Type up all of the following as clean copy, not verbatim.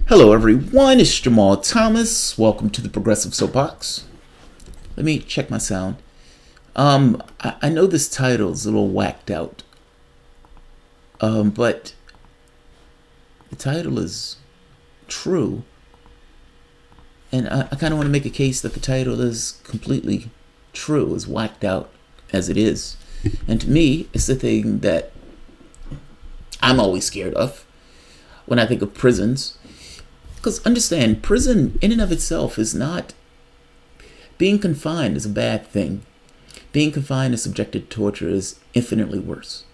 Hello everyone, it's Jamal Thomas. Welcome to the Progressive Soapbox. Let me check my sound. I know this title is a little whacked out. But the title is true. And I kind of want to make a case that the title is completely true, as whacked out as it is. And to me, it's the thing that I'm always scared of when I think of prisons. Because understand, prison in and of itself is not... Being confined is a bad thing. Being confined and subjected to torture is infinitely worse.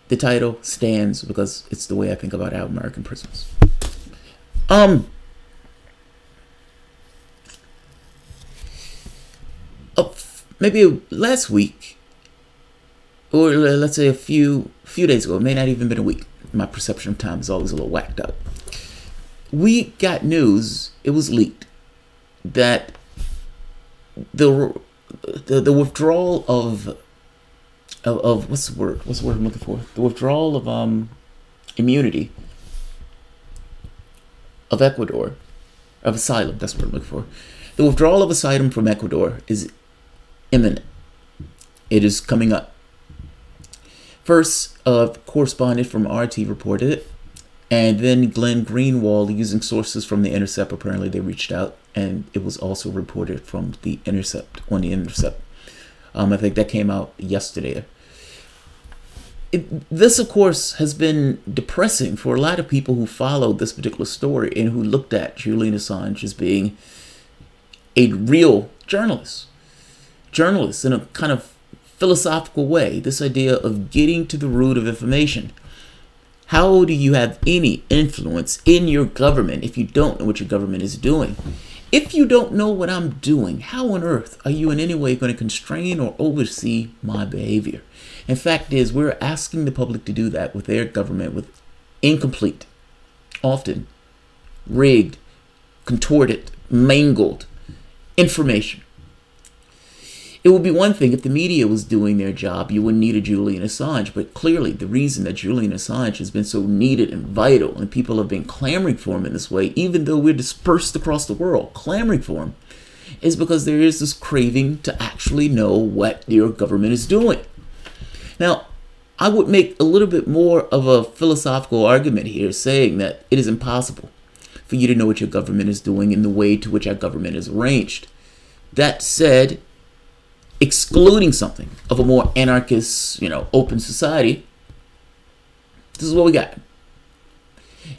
The title stands because it's the way I think about our American prisons. Maybe last week, or let's say a few days ago, it may not even been a week. My perception of time is always a little whacked up. We got news, it was leaked, that the withdrawal of what's the word I'm looking for? The withdrawal of immunity of Ecuador, of asylum, that's what I'm looking for. The withdrawal of asylum from Ecuador is imminent. It is coming up. First, a correspondent from RT reported it, and then Glenn Greenwald, using sources from The Intercept, apparently they reached out, and it was also reported from The Intercept, on The Intercept. I think that came out yesterday. This, of course, has been depressing for a lot of people who followed this particular story and who looked at Julian Assange as being a real journalist in a kind of philosophical way. This idea of getting to the root of information. How do you have any influence in your government if you don't know what your government is doing? If you don't know what I'm doing, how on earth are you in any way going to constrain or oversee my behavior? In fact is, we're asking the public to do that with their government with incomplete, often rigged, contorted, mangled information. It would be one thing if the media was doing their job, you wouldn't need a Julian Assange, but clearly the reason that Julian Assange has been so needed and vital, and people have been clamoring for him in this way, even though we're dispersed across the world, clamoring for him, is because there is this craving to actually know what your government is doing. Now, I would make a little bit more of a philosophical argument here, saying that it is impossible for you to know what your government is doing in the way to which our government is arranged. That said, excluding something of a more anarchist, open society, this is what we got.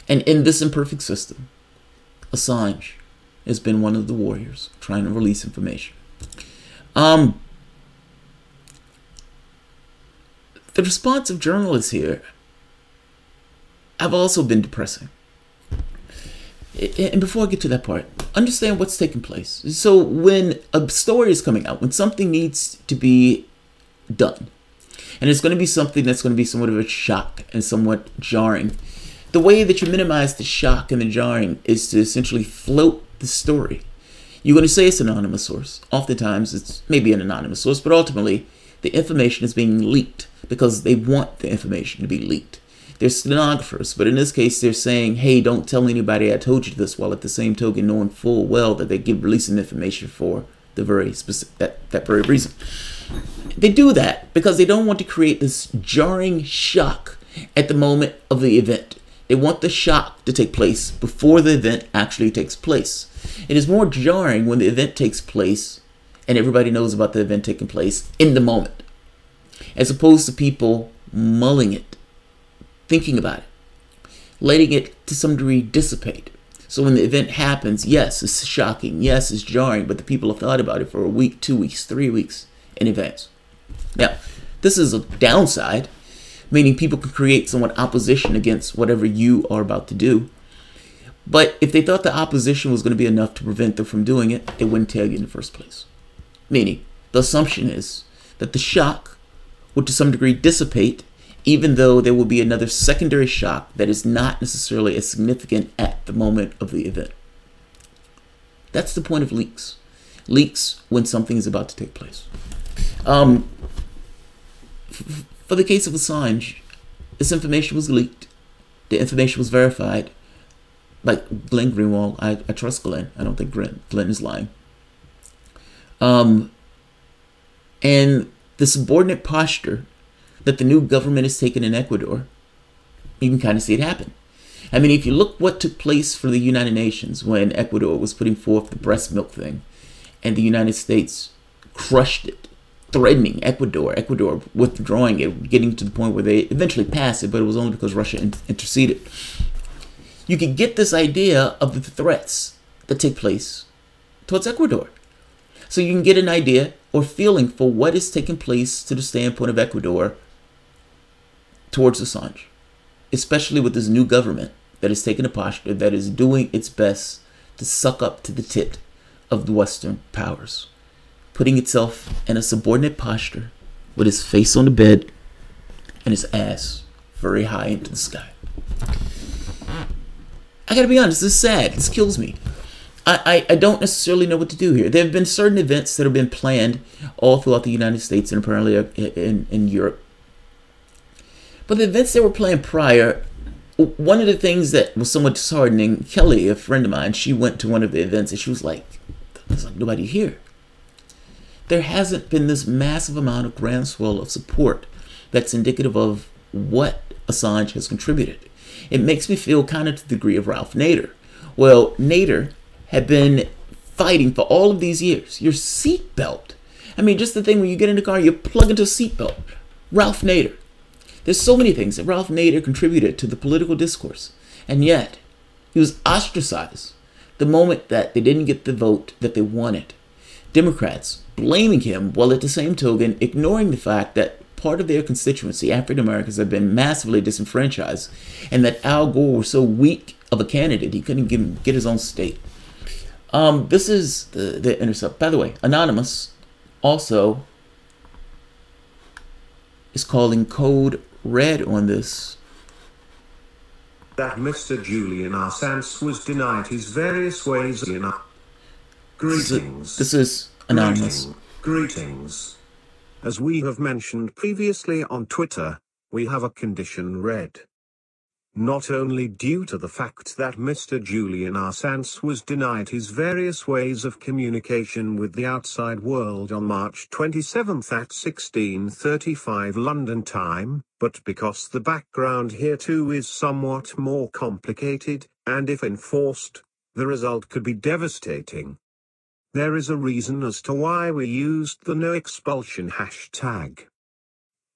And in this imperfect system, Assange has been one of the warriors trying to release information. The response of journalists here have also been depressing. And before I get to that part, understand what's taking place. So when a story is coming out, when something needs to be done, and it's going to be something that's going to be somewhat of a shock and somewhat jarring, the way that you minimize the shock and the jarring is to essentially float the story. You're going to say it's an anonymous source. Oftentimes it's maybe an anonymous source, but ultimately the information is being leaked because they want the information to be leaked. They're stenographers, but in this case, they're saying, hey, don't tell anybody I told you this, while at the same token knowing full well that they give releasing information for the very specific, that very reason. They do that because they don't want to create this jarring shock at the moment of the event. They want the shock to take place before the event actually takes place. It is more jarring when the event takes place and everybody knows about the event taking place in the moment, as opposed to people mulling it, thinking about it, letting it to some degree dissipate. So when the event happens, yes, it's shocking, yes, it's jarring, but the people have thought about it for a week, 2 weeks, 3 weeks in advance. Now, this is a downside, meaning people can create somewhat opposition against whatever you are about to do. But if they thought the opposition was going to be enough to prevent them from doing it, they wouldn't tell you in the first place. Meaning, the assumption is that the shock would to some degree dissipate, even though there will be another secondary shock that is not necessarily as significant at the moment of the event. That's the point of leaks. Leaks when something is about to take place. For the case of Assange, this information was leaked. The information was verified Like Glenn Greenwald, I trust Glenn. I don't think Glenn is lying. And the subordinate posture that the new government has taken in Ecuador, you can kind of see it happen. I mean, if you look what took place for the United Nations when Ecuador was putting forth the breast milk thing, and the United States crushed it, threatening Ecuador withdrawing it, getting to the point where they eventually passed it, but it was only because Russia interceded. You can get this idea of the threats that take place towards Ecuador. So you can get an idea or feeling for what is taking place to the standpoint of Ecuador towards Assange, especially with this new government that is taking a posture that is doing its best to suck up to the tit of the Western powers, putting itself in a subordinate posture with its face on the bed and its ass very high into the sky. I gotta be honest, this is sad. This kills me. I don't necessarily know what to do here. There have been certain events that have been planned all throughout the United States and apparently in Europe. But the events that were planned prior, one of the things that was somewhat disheartening, Kelly, a friend of mine, she went to one of the events and she was like, there's like nobody here. There hasn't been this massive amount of groundswell of support that's indicative of what Assange has contributed. It makes me feel kind of to the degree of Ralph Nader. Well, Nader had been fighting for all of these years. Your seatbelt. I mean, just the thing when you get in the car, you plug into a seatbelt. Ralph Nader. There's so many things that Ralph Nader contributed to the political discourse. And yet, he was ostracized the moment that they didn't get the vote that they wanted. Democrats blaming him while at the same token ignoring the fact that part of their constituency, African Americans, have been massively disenfranchised and that Al Gore was so weak of a candidate he couldn't get his own state. This is the Intercept. By the way, Anonymous also is calling code red on this. That Mr. Julian Assange was denied his various ways in. Greetings. This is Anonymous. Greetings. As we have mentioned previously on Twitter, we have a condition read. Not only due to the fact that Mr. Julian Assange was denied his various ways of communication with the outside world on March 27 at 16:35 London time, but because the background here too is somewhat more complicated, and if enforced, the result could be devastating. There is a reason as to why we used the no expulsion hashtag.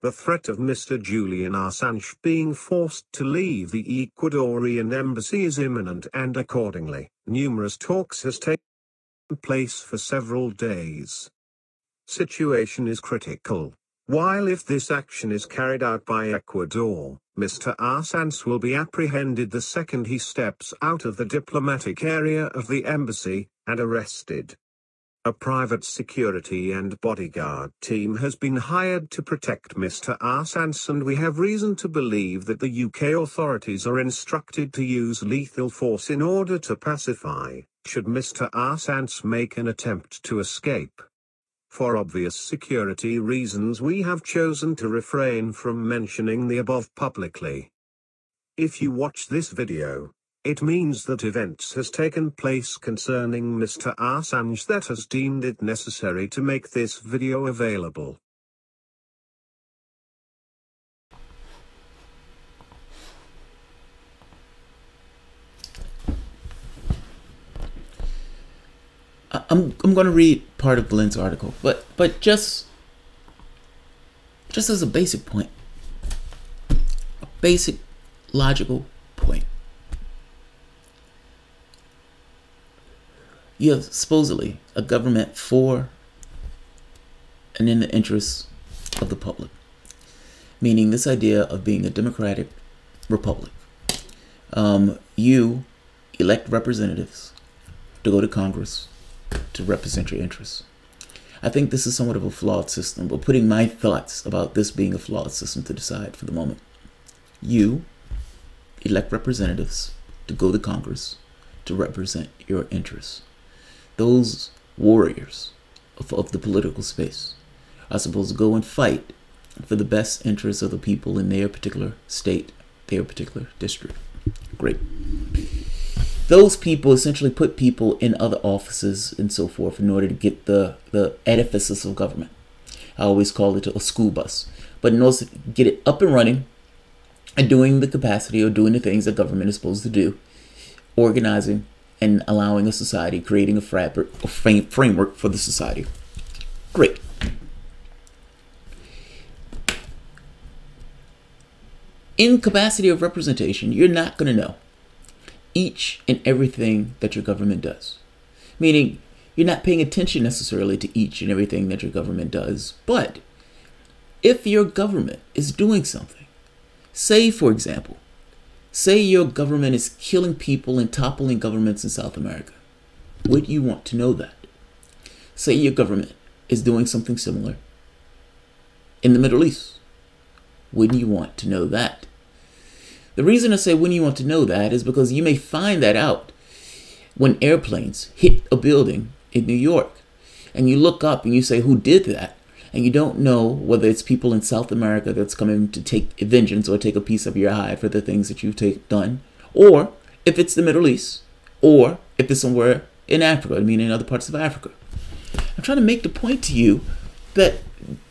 The threat of Mr. Julian Assange being forced to leave the Ecuadorian embassy is imminent, and accordingly, numerous talks has taken place for several days. Situation is critical. While if this action is carried out by Ecuador, Mr. Assange will be apprehended the second he steps out of the diplomatic area of the embassy, and arrested. A private security and bodyguard team has been hired to protect Mr. Assange, and we have reason to believe that the UK authorities are instructed to use lethal force in order to pacify, should Mr. Assange make an attempt to escape. For obvious security reasons, we have chosen to refrain from mentioning the above publicly. If you watch this video, it means that events has taken place concerning Mr. Assange that has deemed it necessary to make this video available. I'm going to read part of Glenn's article, but just as a basic point, a basic logical point. You have supposedly a government for and in the interests of the public, meaning this idea of being a democratic republic. You elect representatives to go to Congress to represent your interests. I think this is somewhat of a flawed system, but putting my thoughts about this being a flawed system to the side for the moment. You elect representatives to go to Congress to represent your interests. Those warriors of the political space are supposed to go and fight for the best interests of the people in their particular state, their particular district. Great. those people essentially put people in other offices and so forth in order to get the edifices of government. I always call it a school bus. But in order to get it up and running and doing the capacity or doing the things that government is supposed to do, organizing and allowing a society, creating a framework for the society. Great. In capacity of representation, you're not going to know each and everything that your government does. Meaning, you're not paying attention necessarily to each and everything that your government does. But if your government is doing something, say, for example, say your government is killing people and toppling governments in South America, would you want to know that? Say your government is doing something similar in the Middle East. Wouldn't you want to know that? The reason I say wouldn't you want to know that is because you may find that out when airplanes hit a building in New York and you look up and you say, who did that? And you don't know whether it's people in South America that's coming to take vengeance or take a piece of your hide for the things that you've done, or if it's the Middle East, or if it's somewhere in Africa, I mean in other parts of Africa. I'm trying to make the point to you that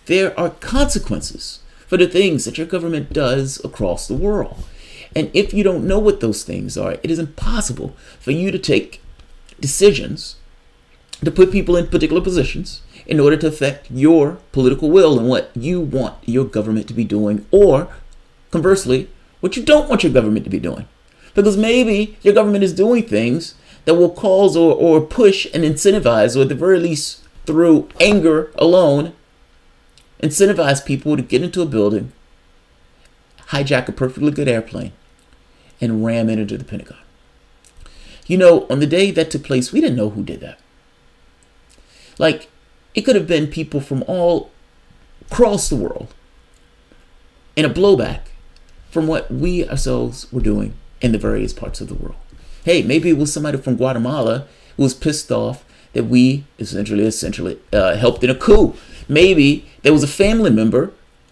there are consequences for the things that your government does across the world. And if you don't know what those things are, it is impossible for you to take decisions to put people in particular positions in order to affect your political will and what you want your government to be doing, or conversely, what you don't want your government to be doing. Because maybe your government is doing things that will cause or push and incentivize, or at the very least through anger alone, incentivize people to get into a building, hijack a perfectly good airplane, and ram it into the Pentagon. You know, on the day that took place, we didn't know who did that. Like, it could have been people from all across the world in a blowback from what we ourselves were doing in the various parts of the world. Hey, maybe it was somebody from Guatemala who was pissed off that we essentially helped in a coup. Maybe there was a family member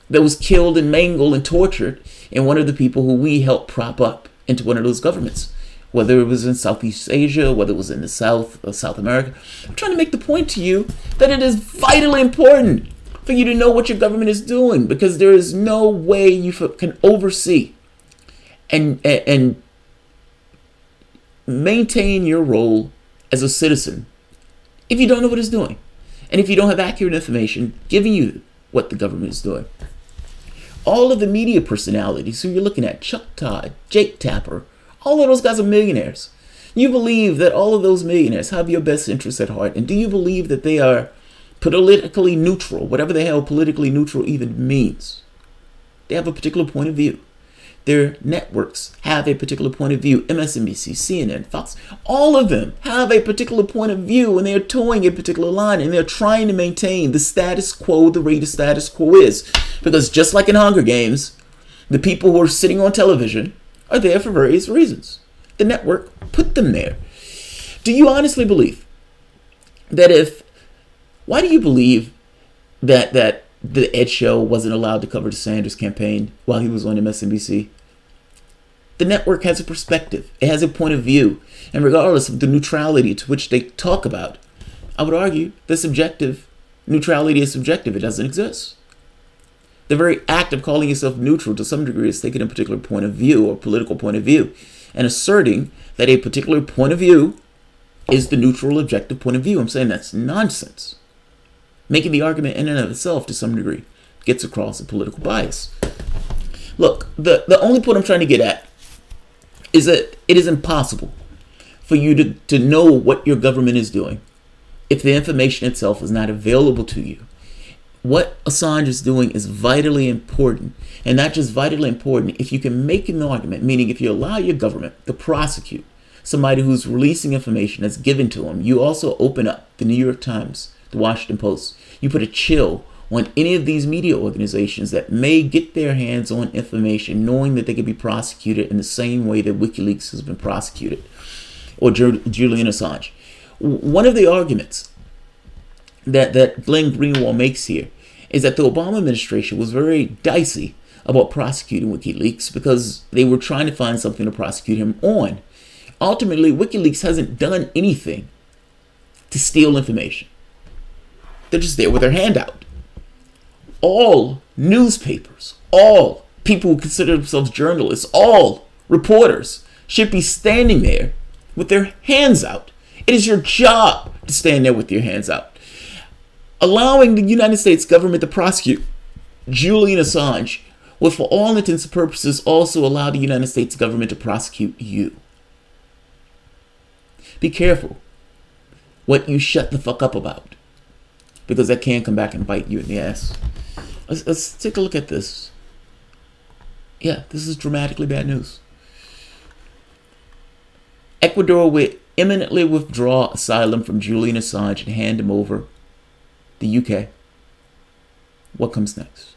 that was killed and mangled and tortured in one of the people who we helped prop up into one of those governments. Whether it was in Southeast Asia, whether it was in the South or South America. I'm trying to make the point to you that it is vitally important for you to know what your government is doing, because there is no way you can oversee and maintain your role as a citizen if you don't know what it's doing, and if you don't have accurate information giving you what the government is doing. All of the media personalities who you're looking at, Chuck Todd, Jake Tapper, all of those guys are millionaires. You believe that all of those millionaires have your best interests at heart, and do you believe that they are politically neutral, whatever the hell politically neutral even means? They have a particular point of view. Their networks have a particular point of view. MSNBC, CNN, Fox, all of them have a particular point of view, and they're towing a particular line, and they're trying to maintain the status quo the way the status quo is. Because just like in Hunger Games, the people who are sitting on television are there for various reasons. The network put them there. Do you honestly believe that why do you believe that the Ed Show wasn't allowed to cover the Sanders campaign while he was on MSNBC? The network has a perspective. It has a point of view. And regardless of the neutrality to which they talk about, I would argue the subjective neutrality is subjective. It doesn't exist. The very act of calling yourself neutral to some degree is taking a particular point of view or political point of view and asserting that a particular point of view is the neutral objective point of view. I'm saying that's nonsense. Making the argument in and of itself to some degree gets across a political bias. Look, the only point I'm trying to get at is that it is impossible for you to know what your government is doing if the information itself is not available to you. What Assange is doing is vitally important, and not just vitally important. If you can make an argument, meaning if you allow your government to prosecute somebody who's releasing information that's given to them, you also open up the New York Times, the Washington Post. You put a chill on any of these media organizations that may get their hands on information knowing that they could be prosecuted in the same way that WikiLeaks has been prosecuted, or Julian Assange. One of the arguments that Glenn Greenwald makes here is that the Obama administration was very dicey about prosecuting WikiLeaks because they were trying to find something to prosecute him on. Ultimately, WikiLeaks hasn't done anything to steal information. They're just there with their hand out. All newspapers, all people who consider themselves journalists, all reporters should be standing there with their hands out. It is your job to stand there with your hands out. Allowing the United States government to prosecute Julian Assange will, for all intents and purposes, also allow the United States government to prosecute you. Be careful what you shut the fuck up about, because that can come back and bite you in the ass. Let's take a look at this. Yeah, this is dramatically bad news. Ecuador will imminently withdraw asylum from Julian Assange and hand him over the UK. What comes next?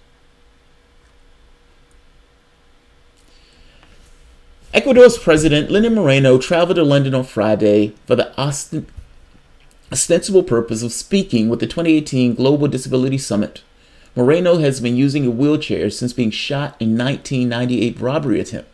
Ecuador's president, Lenin Moreno, traveled to London on Friday for the ostensible purpose of speaking with the 2018 Global Disability Summit. Moreno has been using a wheelchair since being shot in 1998 robbery attempt.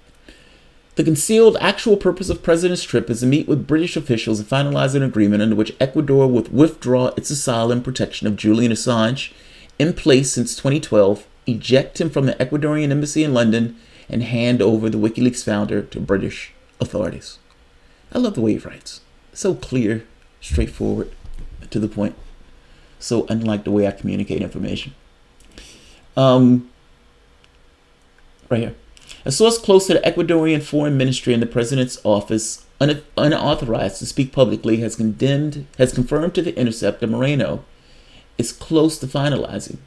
The concealed actual purpose of President's trip is to meet with British officials and finalize an agreement under which Ecuador would withdraw its asylum protection of Julian Assange, in place since 2012, eject him from the Ecuadorian embassy in London, and hand over the WikiLeaks founder to British authorities. I love the way he writes. So clear, straightforward, to the point. So unlike the way I communicate information. Right here. A source close to the Ecuadorian Foreign Ministry in the President's office, unauthorized to speak publicly, has confirmed to The Intercept that Moreno is close to finalizing,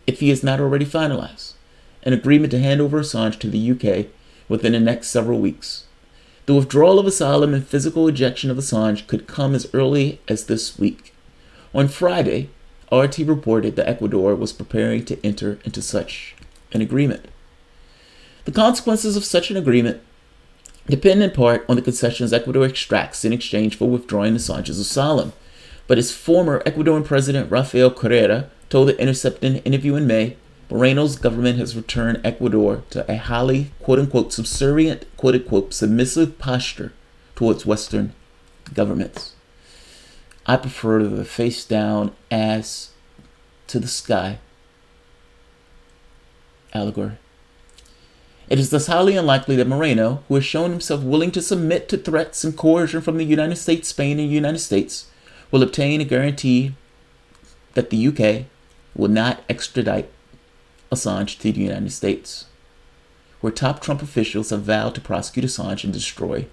if he is not already finalized, an agreement to hand over Assange to the UK within the next several weeks. The withdrawal of asylum and physical ejection of Assange could come as early as this week. On Friday, RT reported that Ecuador was preparing to enter into such an agreement. The consequences of such an agreement depend in part on the concessions Ecuador extracts in exchange for withdrawing Assange's asylum. But as former Ecuadorian President Rafael Correa told The Intercept in an interview in May, Moreno's government has returned Ecuador to a highly, quote-unquote, subservient, quote-unquote, submissive posture towards Western governments. I prefer the face down, ass to the sky allegory. It is thus highly unlikely that Moreno, who has shown himself willing to submit to threats and coercion from the United States, Spain, and the United States, will obtain a guarantee that the UK will not extradite Assange to the United States, where top Trump officials have vowed to prosecute Assange and destroy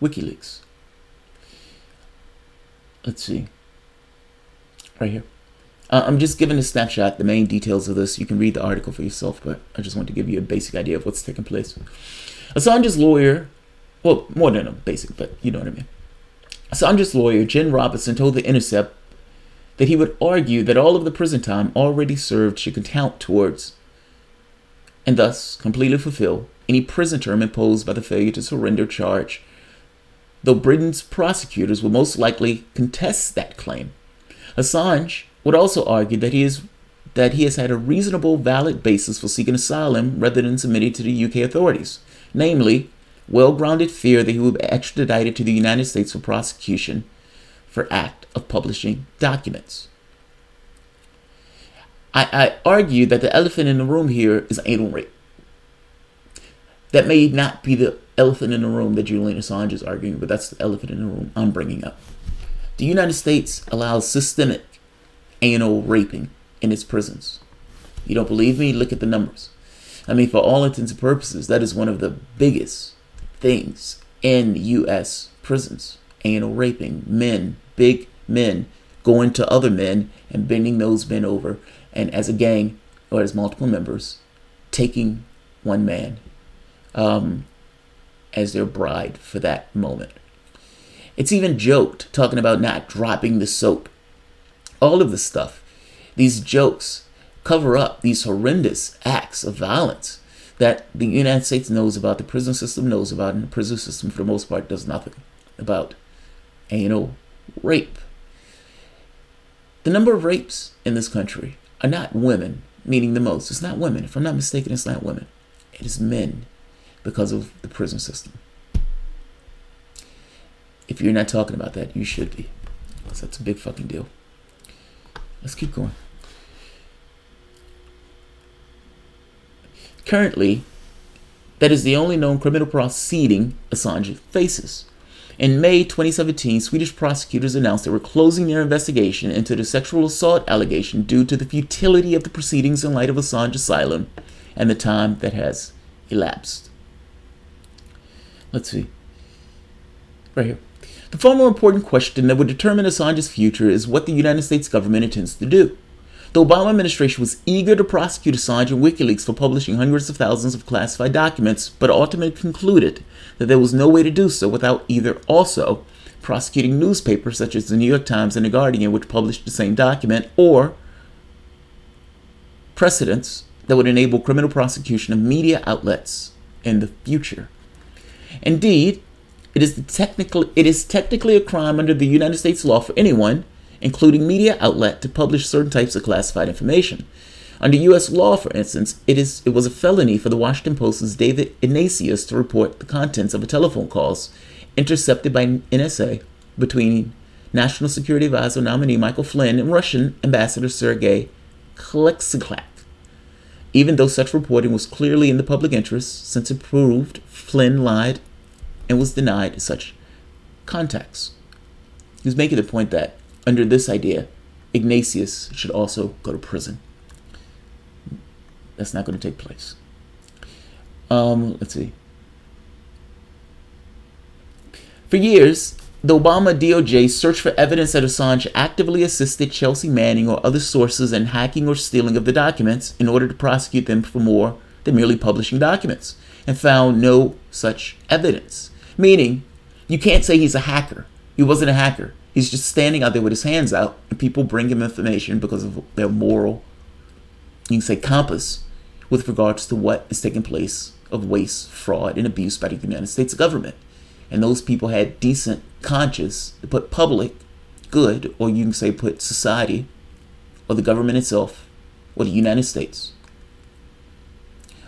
WikiLeaks. Let's see. Right here. I'm just giving a snapshot, the main details of this. You can read the article for yourself, but I just want to give you a basic idea of what's taking place. Assange's lawyer, well, more than a basic, but you know what I mean. Assange's lawyer, Jen Robinson, told The Intercept that he would argue that all of the prison time already served should count towards, and thus completely fulfill, any prison term imposed by the failure to surrender charge, though Britain's prosecutors will most likely contest that claim. Assange would also argue that he has had a reasonable, valid basis for seeking asylum rather than submitting to the UK authorities, namely, well-grounded fear that he would be extradited to the United States for prosecution for act of publishing documents. I argue that the elephant in the room here is anal rape. That may not be the elephant in the room that Julian Assange is arguing, but that's the elephant in the room I'm bringing up. The United States allows systemic anal raping in its prisons. You don't believe me? Look at the numbers. I mean, for all intents and purposes, that is one of the biggest things in U.S. prisons. Anal raping. Men, big men, going to other men and bending those men over, and as a gang or as multiple members, taking one man as their bride for that moment. It's even joked, talking about not dropping the soap. All of this stuff, these jokes cover up these horrendous acts of violence that the United States knows about, the prison system knows about, and the prison system for the most part does nothing about anal rape. The number of rapes in this country are not women, meaning the most. It's not women. If I'm not mistaken, it's not women. It is men because of the prison system. If you're not talking about that, you should be. So that's a big fucking deal. Let's keep going. Currently, that is the only known criminal proceeding Assange faces. In May 2017, Swedish prosecutors announced they were closing their investigation into the sexual assault allegation due to the futility of the proceedings in light of Assange's asylum and the time that has elapsed. Let's see. Right here. The far more important question that would determine Assange's future is what the United States government intends to do. The Obama administration was eager to prosecute Assange and WikiLeaks for publishing hundreds of thousands of classified documents, but ultimately concluded that there was no way to do so without either also prosecuting newspapers such as the New York Times and the Guardian, which published the same document, or precedents that would enable criminal prosecution of media outlets in the future. Indeed, it is technically a crime under the United States law for anyone, including media outlet, to publish certain types of classified information. Under U.S. law, for instance, it was a felony for the Washington Post's David Ignatius to report the contents of a telephone calls intercepted by NSA between National Security Advisor nominee Michael Flynn and Russian Ambassador Sergei Klexiklak. Even though such reporting was clearly in the public interest, since it proved Flynn lied and was denied such contacts. He was making the point that under this idea, Ignatius should also go to prison. That's not going to take place. Let's see. For years, the Obama DOJ searched for evidence that Assange actively assisted Chelsea Manning or other sources in hacking or stealing of the documents in order to prosecute them for more than merely publishing documents, and found no such evidence. Meaning, you can't say he's a hacker. He wasn't a hacker. He's just standing out there with his hands out, and people bring him information because of their moral, you can say, compass with regards to what is taking place of waste, fraud, and abuse by the United States government. And those people had decent conscience to put public good, or you can say put society, or the government itself, or the United States,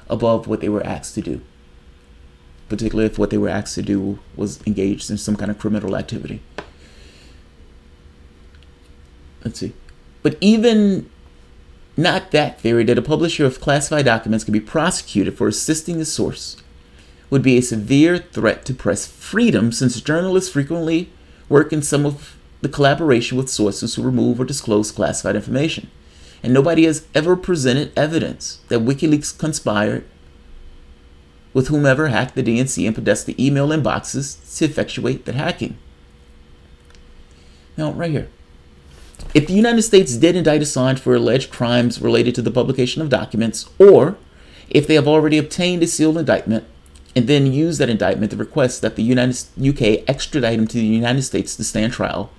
above what they were asked to do. Particularly if what they were asked to do was engaged in some kind of criminal activity. Let's see. But even not that theory that a publisher of classified documents can be prosecuted for assisting the source would be a severe threat to press freedom, since journalists frequently work in some of the collaboration with sources who remove or disclose classified information. And nobody has ever presented evidence that WikiLeaks conspired with whomever hacked the DNC and possessed the email inboxes to effectuate that hacking. Now, right here. If the United States did indict Assange for alleged crimes related to the publication of documents, or if they have already obtained a sealed indictment and then use that indictment to request that the UK extradite him to the United States to stand trial,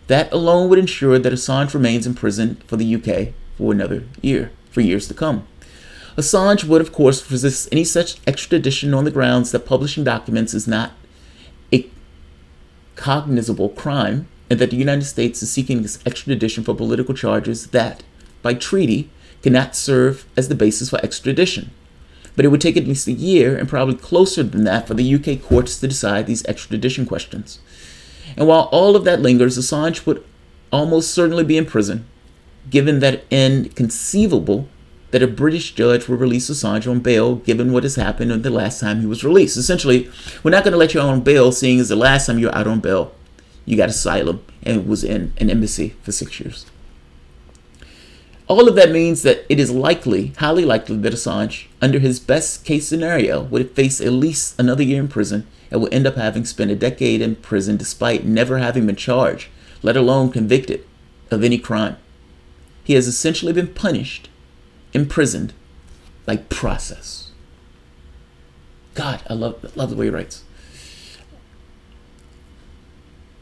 that alone would ensure that Assange remains in prison for the UK for another year, for years to come. Assange would, of course, resist any such extradition on the grounds that publishing documents is not a cognizable crime, and that the United States is seeking this extradition for political charges that, by treaty, cannot serve as the basis for extradition. But it would take at least a year, and probably closer than that, for the UK courts to decide these extradition questions. And while all of that lingers, Assange would almost certainly be in prison, given that inconceivable that a British judge will release Assange on bail, given what has happened the last time he was released. Essentially, we're not going to let you out on bail, seeing as the last time you're out on bail, you got asylum and was in an embassy for 6 years. All of that means that it is likely, highly likely, that Assange, under his best case scenario, would face at least another year in prison and will end up having spent a decade in prison despite never having been charged, let alone convicted, of any crime. He has essentially been punished, imprisoned, by process. God, I love the way he writes.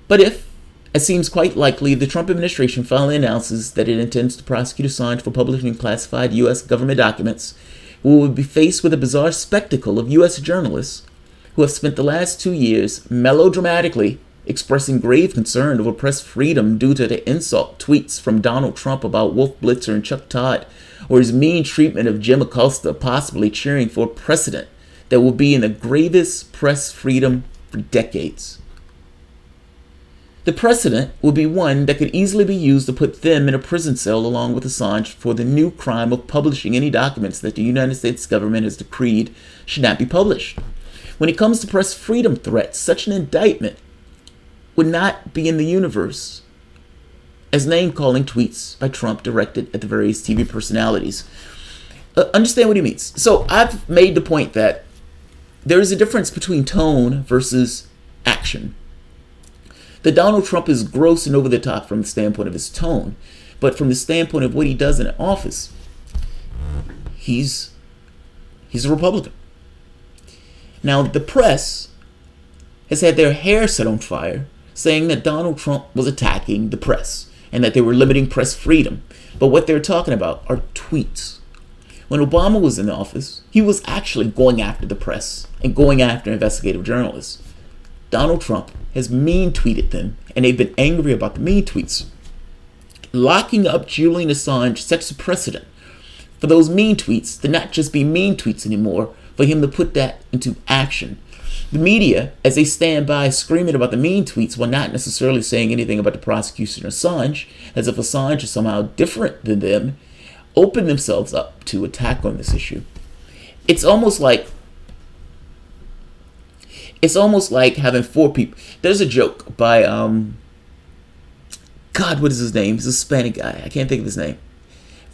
But if, as seems quite likely, the Trump administration finally announces that it intends to prosecute Assange for publishing classified U.S. government documents, we will be faced with a bizarre spectacle of U.S. journalists who have spent the last 2 years melodramatically expressing grave concern over press freedom due to the insult tweets from Donald Trump about Wolf Blitzer and Chuck Todd, or his mean treatment of Jim Acosta, possibly cheering for a precedent that will be in the gravest press freedom for decades. The precedent will be one that could easily be used to put them in a prison cell along with Assange for the new crime of publishing any documents that the United States government has decreed should not be published. When it comes to press freedom threats, such an indictment would not be in the universe as name-calling tweets by Trump directed at the various TV personalities. Understand what he means. So I've made the point that there is a difference between tone versus action. That Donald Trump is gross and over the top from the standpoint of his tone, but from the standpoint of what he does in an office, he's a Republican. Now, the press has had their hair set on fire saying that Donald Trump was attacking the press and that they were limiting press freedom. But what they're talking about are tweets. When Obama was in office, he was actually going after the press and going after investigative journalists. Donald Trump has mean tweeted them, and they've been angry about the mean tweets. Locking up Julian Assange sets a precedent for those mean tweets to not just be mean tweets anymore, for him to put that into action. The media, as they stand by screaming about the mean tweets while not necessarily saying anything about the prosecution of Assange, as if Assange is somehow different than them, open themselves up to attack on this issue. It's almost like having four people. There's a joke by God, what is his name? He's a Hispanic guy. I can't think of his name.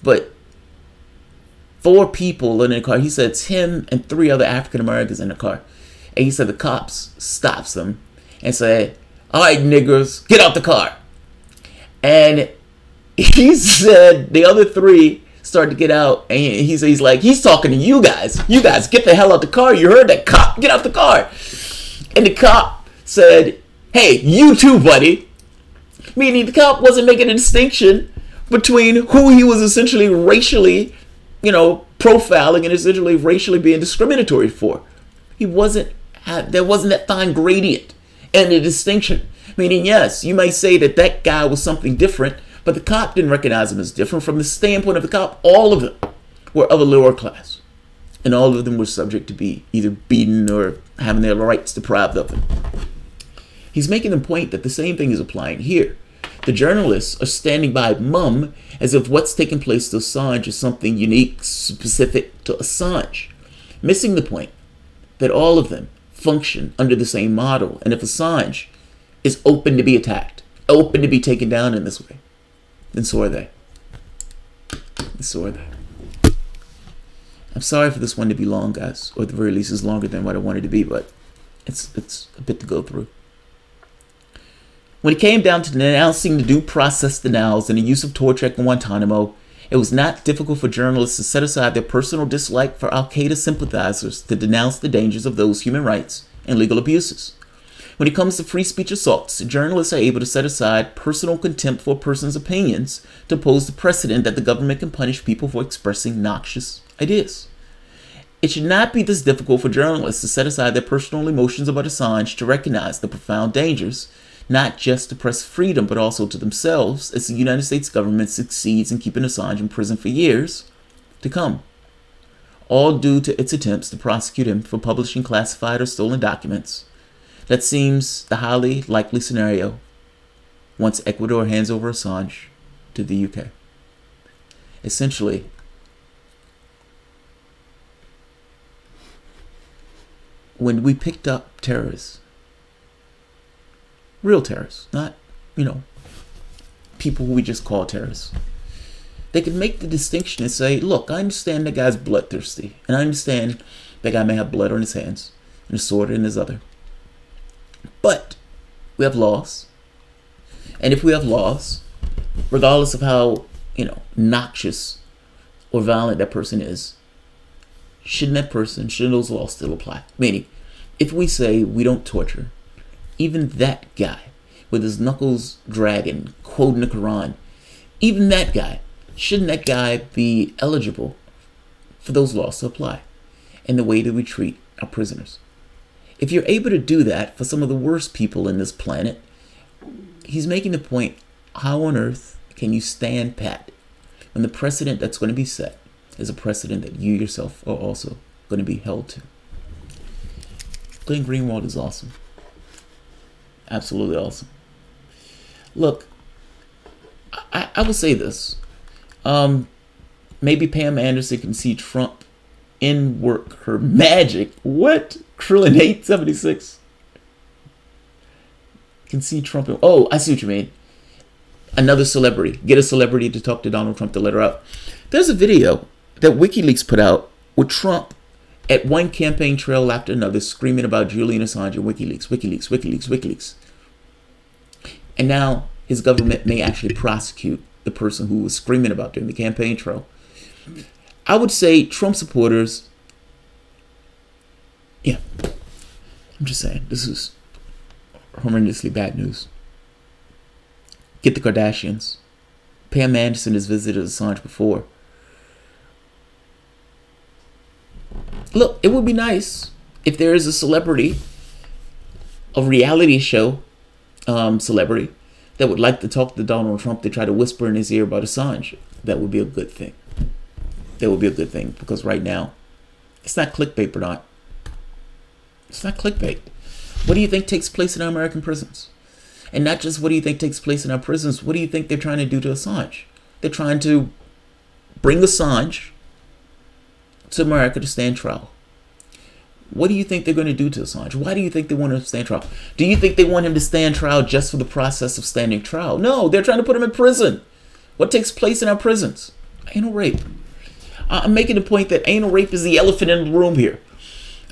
But four people in a car. He said it's him and three other African Americans in the car. And he said the cops stops them and said, "All right, niggers, get out the car." And he said the other three started to get out, and he's like, he's talking to you guys. You guys, get the hell out the car. You heard that cop? Get out the car. And the cop said, "Hey, you too, buddy." Meaning the cop wasn't making a distinction between who he was essentially racially, profiling and essentially racially being discriminatory for. There wasn't that fine gradient and the distinction. Meaning, yes, you might say that that guy was something different, but the cop didn't recognize him as different. From the standpoint of the cop, all of them were of a lower class. And all of them were subject to be either beaten or having their rights deprived of them. He's making the point that the same thing is applying here. The journalists are standing by mum as if what's taking place to Assange is something unique, specific to Assange, missing the point that all of them function under the same model. And if Assange is open to be attacked, open to be taken down in this way, then so are they. And so are they. I'm sorry for this one to be long, guys, or at the very least it's longer than what I wanted to be, but it's a bit to go through. When it came down to denouncing the due process denials and the use of torture at Guantanamo, it was not difficult for journalists to set aside their personal dislike for Al-Qaeda sympathizers to denounce the dangers of those human rights and legal abuses. When it comes to free speech assaults, journalists are able to set aside personal contempt for a person's opinions to pose the precedent that the government can punish people for expressing noxious ideas. It should not be this difficult for journalists to set aside their personal emotions about Assange to recognize the profound dangers, not just to press freedom, but also to themselves, as the United States government succeeds in keeping Assange in prison for years to come, all due to its attempts to prosecute him for publishing classified or stolen documents. That seems the highly likely scenario once Ecuador hands over Assange to the UK. Essentially, when we picked up terrorists, real terrorists, not, people who we just call terrorists, they could make the distinction and say, look, I understand that guy's bloodthirsty, and I understand that guy may have blood on his hands and a sword in his other. But we have laws. And if we have laws, regardless of how, noxious or violent that person is, shouldn't those laws still apply? Meaning, if we say we don't torture, even that guy with his knuckles dragging, quoting the Quran, even that guy, shouldn't that guy be eligible for those laws to apply in the way that we treat our prisoners? If you're able to do that for some of the worst people in this planet, he's making the point, how on earth can you stand pat when the precedent that's going to be set is a precedent that you yourself are also going to be held to? Glenn Greenwald is awesome. Absolutely awesome. Look, I will say this. Maybe Pam Anderson can see Trump in work her magic. What? Krillin 876 can see Trump in... Oh, I see what you mean. Another celebrity. Get a celebrity to talk to Donald Trump to let her out. There's a video that WikiLeaks put out with Trump at one campaign trail after another screaming about Julian Assange and WikiLeaks, WikiLeaks, WikiLeaks, WikiLeaks. And now his government may actually prosecute the person who was screaming about during the campaign trail. I would say Trump supporters, yeah, I'm just saying, this is horrendously bad news. Get the Kardashians. Pam Anderson has visited Assange before. Look, it would be nice if there is a celebrity, a reality show celebrity, that would like to talk to Donald Trump to try to whisper in his ear about Assange. That would be a good thing. That would be a good thing, because right now, it's not clickbait, Bernard. It's not clickbait. What do you think takes place in our American prisons? And not just what do you think takes place in our prisons, what do you think they're trying to do to Assange? They're trying to bring Assange to America to stand trial. What do you think they're going to do to Assange? Why do you think they want him to stand trial? Do you think they want him to stand trial just for the process of standing trial? No, they're trying to put him in prison. What takes place in our prisons? Anal rape. I'm making the point that anal rape is the elephant in the room here.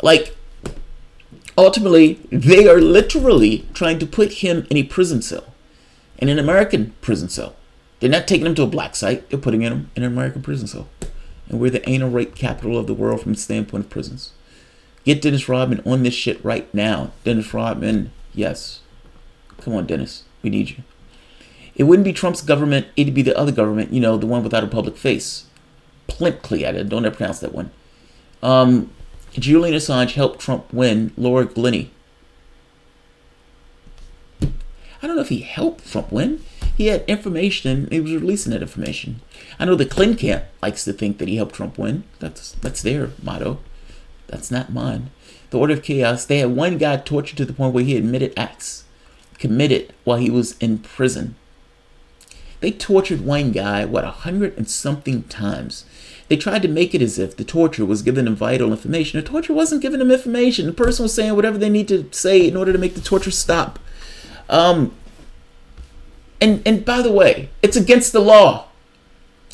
Like, ultimately, they are literally trying to put him in a prison cell, in an American prison cell. They're not taking him to a black site. They're putting him in an American prison cell. And we're the anal rape capital of the world from the standpoint of prisons. Get Dennis Rodman on this shit right now. Dennis Rodman, yes. Come on, Dennis. We need you. It wouldn't be Trump's government. It'd be the other government, you know, the one without a public face. Plimply, I don't ever pronounce that one. Julian Assange helped Trump win Laura Glenny. I don't know if he helped Trump win. He had information. He was releasing that information. I know the Clinton camp likes to think that he helped Trump win. That's their motto. That's not mine. The Order of Chaos, they had one guy tortured to the point where he admitted acts committed while he was in prison. They tortured one guy, 100 and something times. They tried to make it as if the torture was giving them vital information. The torture wasn't giving them information. The person was saying whatever they need to say in order to make the torture stop. And by the way, it's against the law.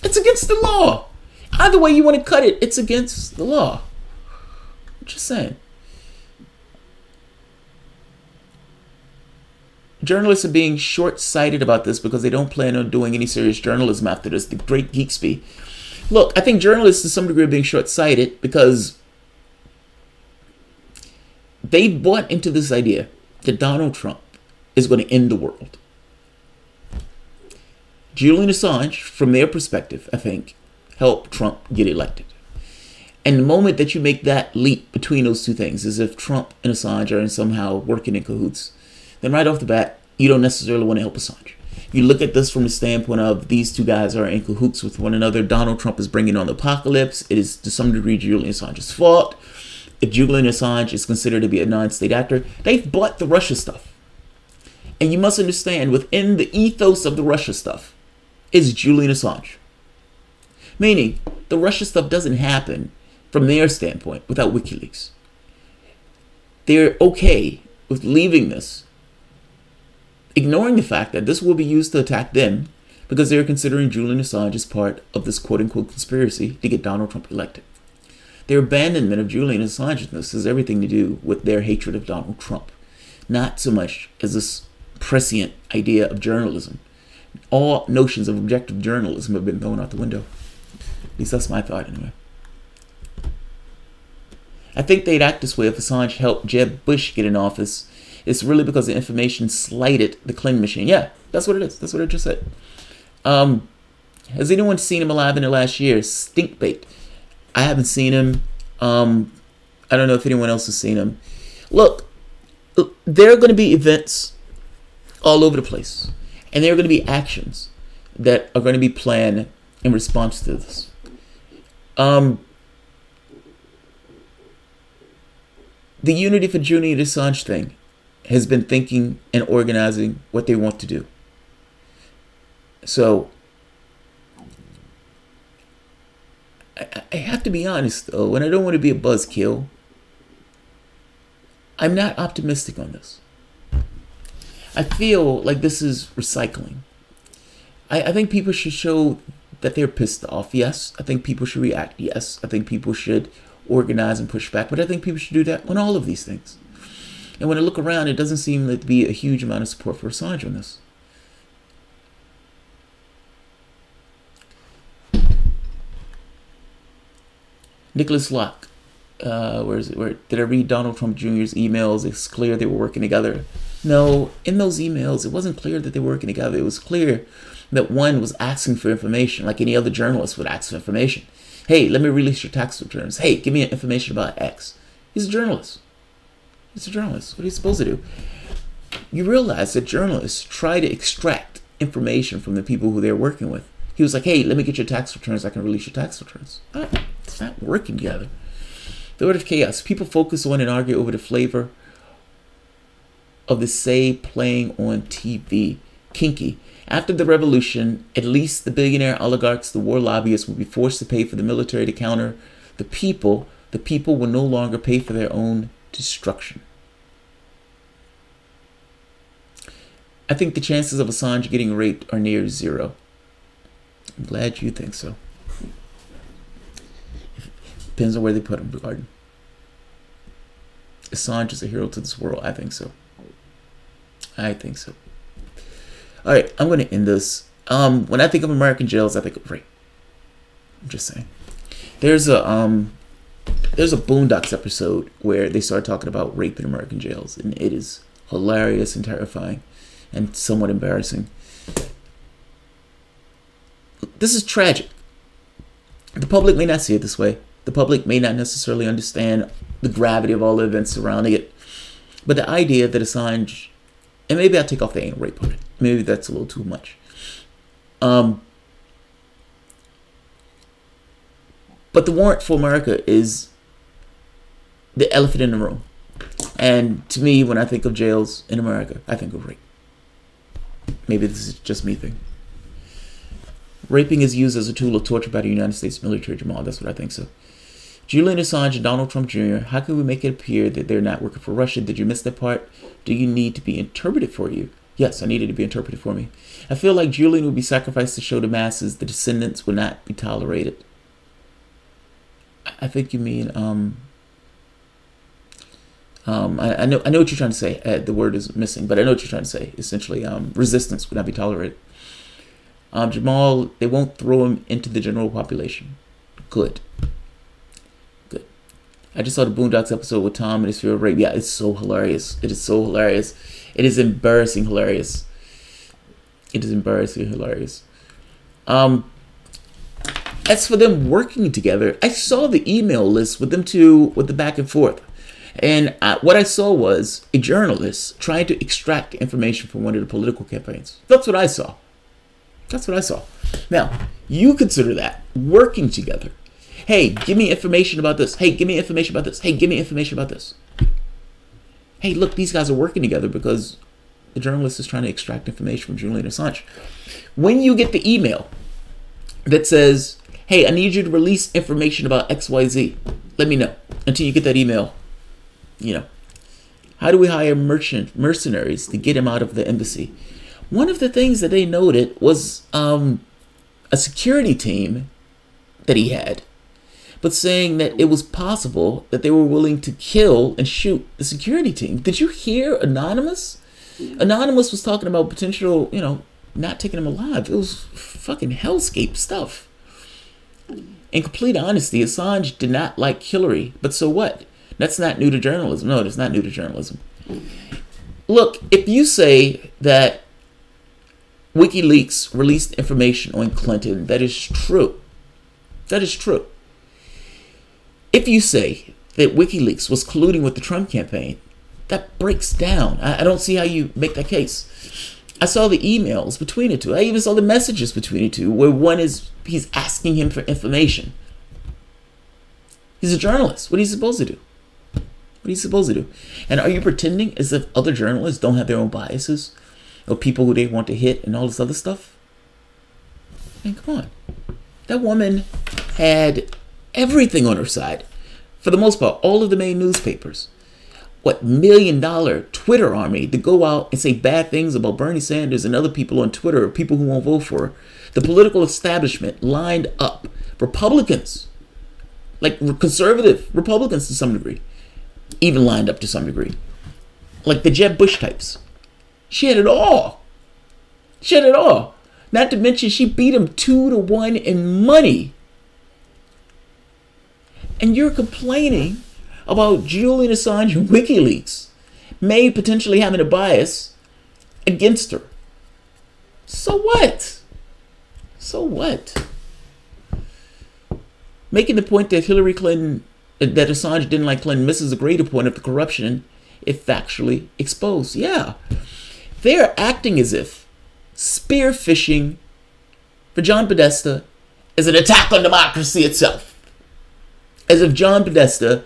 It's against the law. Either way you want to cut it, it's against the law. I'm just saying. Journalists are being short-sighted about this because they don't plan on doing any serious journalism after this. The great Geeksby. Look, I think journalists to some degree are being short-sighted because they bought into this idea that Donald Trump is going to end the world. Julian Assange, from their perspective, I think, helped Trump get elected. And the moment that you make that leap between those two things, as if Trump and Assange are somehow working in cahoots, then right off the bat, you don't necessarily want to help Assange. You look at this from the standpoint of these two guys are in cahoots with one another. Donald Trump is bringing on the apocalypse. It is to some degree Julian Assange's fault. If Julian Assange is considered to be a non-state actor, they've bought the Russia stuff. And you must understand, within the ethos of the Russia stuff is Julian Assange. Meaning, the Russia stuff doesn't happen from their standpoint without WikiLeaks. They're okay with leaving this, ignoring the fact that this will be used to attack them because they're considering Julian Assange as part of this quote-unquote conspiracy to get Donald Trump elected. Their abandonment of Julian Assange's has everything to do with their hatred of Donald Trump, not so much as this prescient idea of journalism. All notions of objective journalism have been thrown out the window. At least that's my thought anyway. I think they'd act this way if Assange helped Jeb Bush get in office. It's really because the information slighted the Clinton machine. Yeah, that's what it is. That's what I just said. Has anyone seen him alive in the last year? Stinkbait. I haven't seen him. I don't know if anyone else has seen him. Look, there are going to be events all over the place. And there are going to be actions that are going to be planned in response to this. The Unity for Julian Assange thing has been thinking and organizing what they want to do. So I have to be honest though, and I don't want to be a buzzkill. I'm not optimistic on this. I feel like this is recycling. I think people should show that they're pissed off. Yes. I think people should react. Yes. I think people should organize and push back. But I think people should do that on all of these things. And when I look around, it doesn't seem to be a huge amount of support for Assange on this. Nicholas Locke. Where is it? Where did I read Donald Trump Jr.'s emails? It's clear they were working together. No, in those emails, it wasn't clear that they were working together. It was clear that one was asking for information, like any other journalist would ask for information. Hey, let me release your tax returns. Hey, give me information about X. He's a journalist. He's a journalist. What are you supposed to do? You realize that journalists try to extract information from the people who they're working with. He was like, hey, let me get your tax returns. I can release your tax returns. It's not working together. The order of chaos. People focus on and argue over the flavor of the say playing on TV. Kinky. After the revolution, at least the billionaire oligarchs, the war lobbyists will be forced to pay for the military to counter the people. The people will no longer pay for their own destruction. I think the chances of Assange getting raped are near zero. I'm glad you think so. Depends on where they put him, Garden. Assange is a hero to this world. I think so. I think so. All right, I'm going to end this. When I think of American jails, I think of rape. I'm just saying. There's a Boondocks episode where they start talking about rape in American jails, and it is hilarious and terrifying and somewhat embarrassing. This is tragic. The public may not see it this way. The public may not necessarily understand the gravity of all the events surrounding it. But the idea that Assange, and maybe I'll take off the anal rape part. Maybe that's a little too much. But the warrant for America is the elephant in the room. And to me, when I think of jails in America, I think of rape. Maybe this is just me thing. Raping is used as a tool of torture by the United States military, Jamal. That's what I think so. Julian Assange and Donald Trump Jr., how can we make it appear that they're not working for Russia? Did you miss that part? Do you need to be interpreted for you? Yes, I needed to be interpreted for me. I feel like Julian would be sacrificed to show the masses the descendants would not be tolerated. I think you mean, I know what you're trying to say. The word is missing, but I know what you're trying to say. Essentially, resistance would not be tolerated. Jamal, they won't throw him into the general population. Good. Good. I just saw the Boondocks episode with Tom and his fear of rape. Yeah, it's so hilarious. It is so hilarious. It is embarrassing hilarious. It is embarrassing hilarious. As for them working together, I saw the email list with them two, with the back and forth. And what I saw was a journalist trying to extract information from one of the political campaigns. That's what I saw. That's what I saw. Now, you consider that working together. Hey, give me information about this. Hey, give me information about this. Hey, give me information about this. Hey, look, these guys are working together because the journalist is trying to extract information from Julian Assange. When you get the email that says, hey, I need you to release information about XYZ, let me know. Until you get that email, you know. How do we hire mercenaries to get him out of the embassy? One of the things that they noted was a security team that he had, but saying that it was possible that they were willing to kill and shoot the security team. Did you hear Anonymous? Anonymous was talking about potential, you know, not taking him alive. It was fucking hellscape stuff. In complete honesty, Assange did not like Hillary, but so what? That's not new to journalism. No, that's not new to journalism. Look, if you say that WikiLeaks released information on Clinton, that is true. That is true. If you say that WikiLeaks was colluding with the Trump campaign, that breaks down. I don't see how you make that case. I saw the emails between the two. I even saw the messages between the two where one is, he's asking him for information. He's a journalist. What are you supposed to do? What are you supposed to do? And are you pretending as if other journalists don't have their own biases? Or people who they want to hit and all this other stuff? I mean, come on. That woman had everything on her side. For the most part, all of the main newspapers. What, $1 million Twitter army to go out and say bad things about Bernie Sanders and other people on Twitter, or people who won't vote for her. The political establishment lined up. Republicans, like conservative Republicans to some degree, even lined up to some degree. Like the Jeb Bush types. She had it all. She had it all. Not to mention she beat him 2-1 in money. And you're complaining about Julian Assange and WikiLeaks may potentially having a bias against her. So what? So what? Making the point that Hillary Clinton, that Assange didn't like Clinton misses a greater point of the corruption if factually exposed. Yeah. They're acting as if spearfishing for John Podesta is an attack on democracy itself. As if John Podesta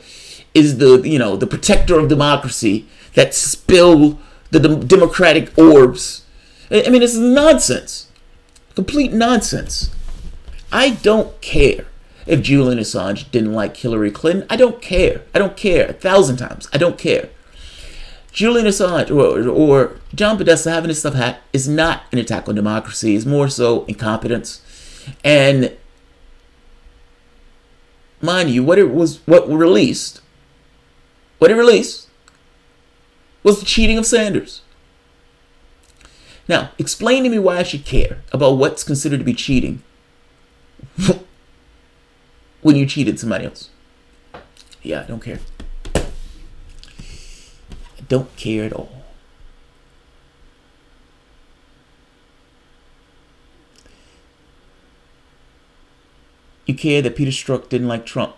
is the protector of democracy that spill the democratic orbs. I mean, this is nonsense. Complete nonsense. I don't care if Julian Assange didn't like Hillary Clinton. I don't care. I don't care. 1,000 times. I don't care. Julian Assange or John Podesta having this stuff hacked is not an attack on democracy. It's more so incompetence. And mind you, what it released was the cheating of Sanders. Now, explain to me why I should care about what's considered to be cheating when you cheated somebody else. Yeah, I don't care. I don't care at all. You care that Peter Strzok didn't like Trump.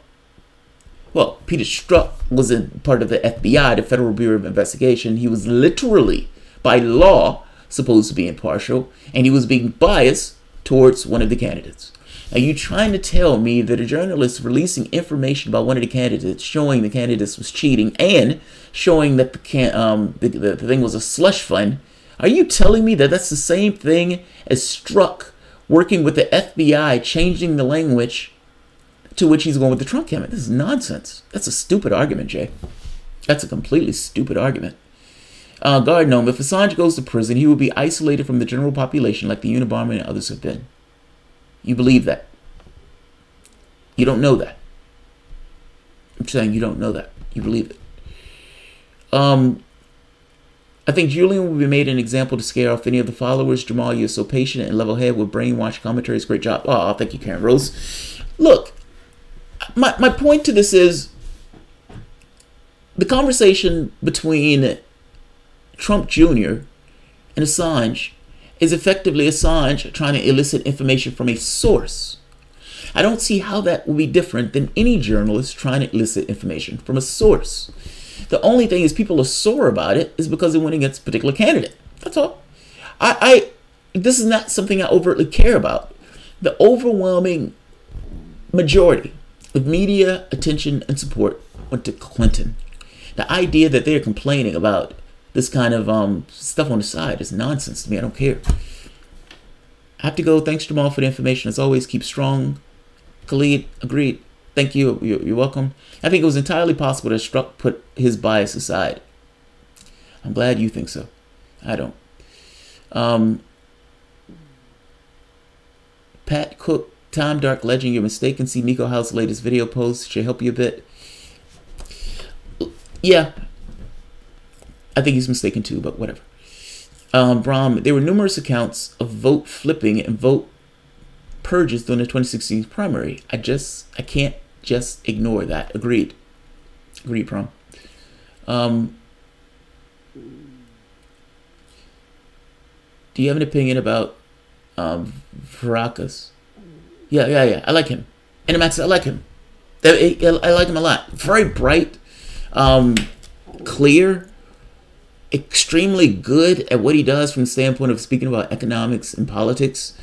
Well, Peter Strzok was a part of the FBI, the Federal Bureau of Investigation. He was literally, by law, supposed to be impartial, and he was being biased towards one of the candidates. Are you trying to tell me that a journalist releasing information about one of the candidates, showing the candidates was cheating and showing that the thing was a slush fund, are you telling me that that's the same thing as Strzok working with the FBI, changing the language to which he's going with the Trump campaign? This is nonsense. That's a stupid argument, Jay. That's a completely stupid argument. Guard Gnome, if Assange goes to prison, he will be isolated from the general population like the Unabomber and others have been. You believe that. You don't know that. I'm saying you don't know that. You believe it. I think Julian will be made an example to scare off any of the followers. Jamal, you're so patient and level-headed with brainwash commentaries. Great job. Oh, thank you, Karen Rose. Look, my point to this is the conversation between Trump Jr. and Assange is effectively Assange trying to elicit information from a source. I don't see how that will be different than any journalist trying to elicit information from a source. The only thing is people are sore about it is because they went against a particular candidate. That's all. This is not something I overtly care about. The overwhelming majority of media attention and support went to Clinton. The idea that they're complaining about this kind of stuff on the side is nonsense to me. I don't care. I have to go. Thanks, Jamal, for the information. As always, keep strong. Khalid, agreed. Thank you. You're welcome. I think it was entirely possible that Strzok put his bias aside. I'm glad you think so. I don't. Pat Cook, Time Dark Legend, you're mistaken. See Nico House's latest video post. Should help you a bit. Yeah. I think he's mistaken too, but whatever. Brahm, there were numerous accounts of vote flipping and vote purges during the 2016 primary. I can't just ignore that. Agreed. Agreed, Brahm. Do you have an opinion about Varakas? Yeah. I like him. And Max, I like him. I like him a lot. Very bright, clear, extremely good at what he does from the standpoint of speaking about economics and politics.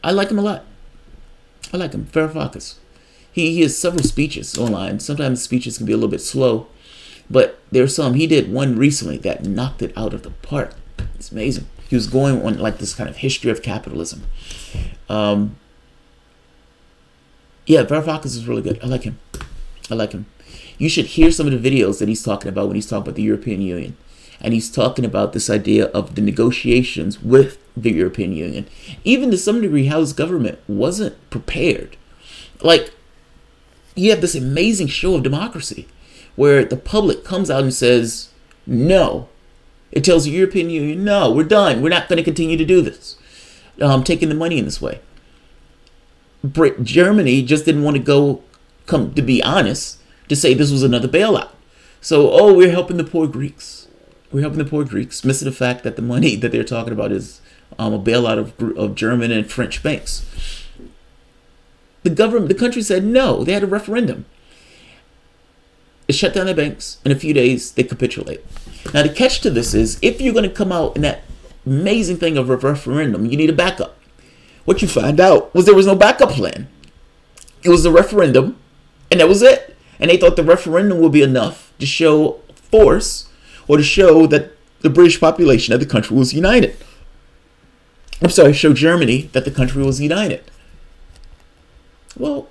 I like him a lot. I like him. Varoufakis. He has several speeches online. Sometimes speeches can be a little bit slow, but there's some. He did one recently that knocked it out of the park. It's amazing. He was going on like this kind of history of capitalism. Yeah, Varoufakis is really good. I like him. I like him. You should hear some of the videos that he's talking about when he's talking about the European Union. And he's talking about this idea of the negotiations with the European Union. Even to some degree, how his government wasn't prepared. Like, you have this amazing show of democracy where the public comes out and says, no. It tells the European Union, no, we're done. We're not going to continue to do this. Taking the money in this way. Germany just didn't want to to be honest, to say this was another bailout. So, oh, we're helping the poor Greeks. We're helping the poor Greeks, missing the fact that the money that they're talking about is a bailout of German and French banks. The country said no. They had a referendum. It shut down their banks. In a few days, they capitulate. Now, the catch to this is, if you're going to come out in that amazing thing of a referendum, you need a backup. What you find out was there was no backup plan. It was a referendum, and that was it. And they thought the referendum would be enough to show force or to show that the British population of the country was united. I'm sorry, show Germany that the country was united. Well,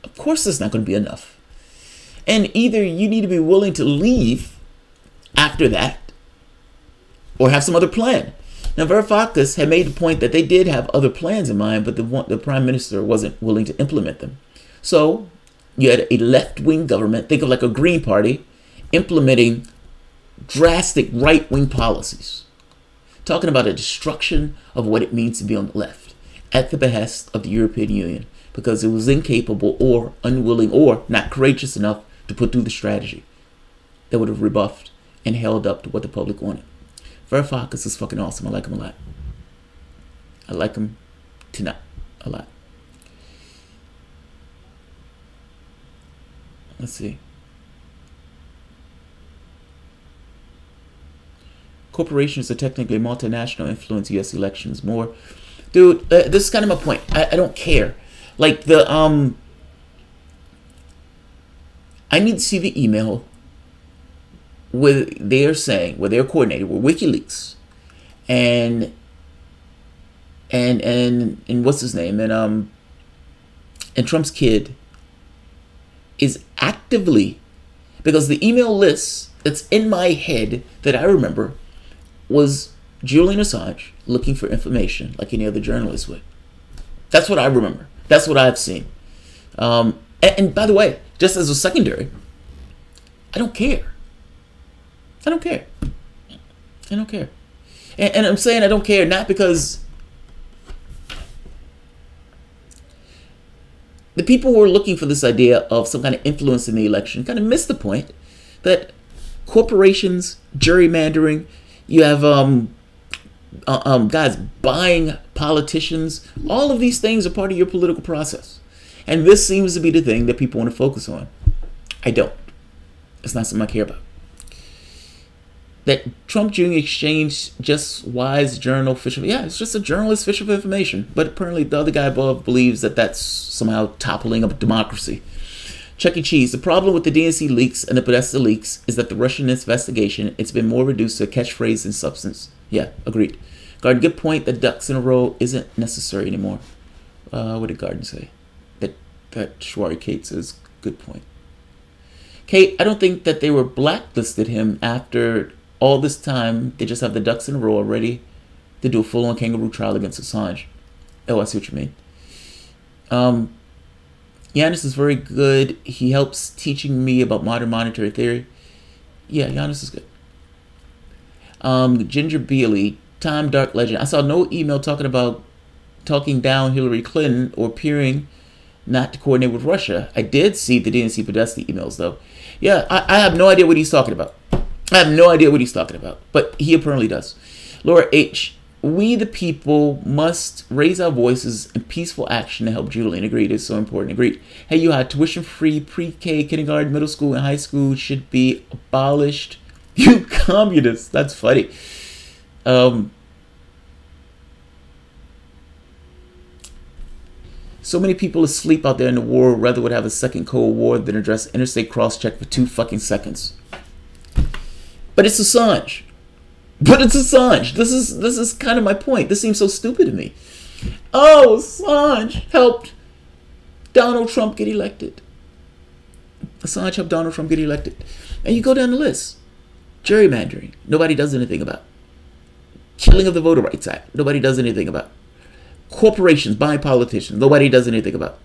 of course it's not going to be enough. And either you need to be willing to leave after that or have some other plan. Now, Varoufakis had made the point that they did have other plans in mind, but the prime minister wasn't willing to implement them. So you had a left-wing government, think of like a Green Party, implementing drastic right-wing policies, talking about a destruction of what it means to be on the left at the behest of the European Union, because it was incapable or unwilling or not courageous enough to put through the strategy that would have rebuffed and held up to what the public wanted. Varoufakis is fucking awesome. I like him a lot. I like him tonight a lot. Let's see. Corporations are technically multinational, influence U.S. elections more. Dude, this is kind of my point. I don't care. Like I need to see the email where they're saying, where they're coordinated with WikiLeaks and what's his name, and Trump's kid is actively, because the email list that's in my head that I remember was Julian Assange looking for information like any other journalist would. That's what I remember. That's what I've seen. And by the way, just as a secondary, I don't care. I don't care. I don't care. And I'm saying I don't care not because the people who are looking for this idea of some kind of influence in the election kind of miss the point that corporations, gerrymandering, you have guys buying politicians, all of these things are part of your political process. And this seems to be the thing that people want to focus on. I don't. It's not something I care about. That Trump Jr. exchanged just wise journal official. Yeah, it's just a journalist official information. But apparently the other guy above believes that that's somehow toppling of democracy. Chuck E. Cheese. The problem with the DNC leaks and the Podesta leaks is that the Russian investigation, it's been more reduced to a catchphrase than substance. Yeah, agreed. Garden, good point that ducks in a row isn't necessary anymore. What did Garden say? That Shwari Kate says, good point. Kate, I don't think that they were blacklisted him after all this time. They just have the ducks in a row already to do a full-on kangaroo trial against Assange. Oh, I see what you mean. Giannis is very good. He helps teaching me about modern monetary theory. Yeah, Giannis is good. Ginger Bealey, Time Dark Legend. I saw no email talking down Hillary Clinton or appearing not to coordinate with Russia. I did see the DNC Podesta emails, though. Yeah, I have no idea what he's talking about. I have no idea what he's talking about, but he apparently does. Laura H., we the people must raise our voices in peaceful action to help Julian. Agreed, it's so important. Agreed. Hey, you had tuition-free pre-K, kindergarten, middle school, and high school should be abolished. You communists. That's funny. So many people asleep out there in the war rather would have a second Cold War than address interstate cross-check for 2 fucking seconds. But it's Assange. But it's Assange. This is kind of my point. This seems so stupid to me. Oh, Assange helped Donald Trump get elected. Assange helped Donald Trump get elected. And you go down the list. Gerrymandering. Nobody does anything about. Killing of the Voter Rights Act. Nobody does anything about. Corporations buying politicians. Nobody does anything about.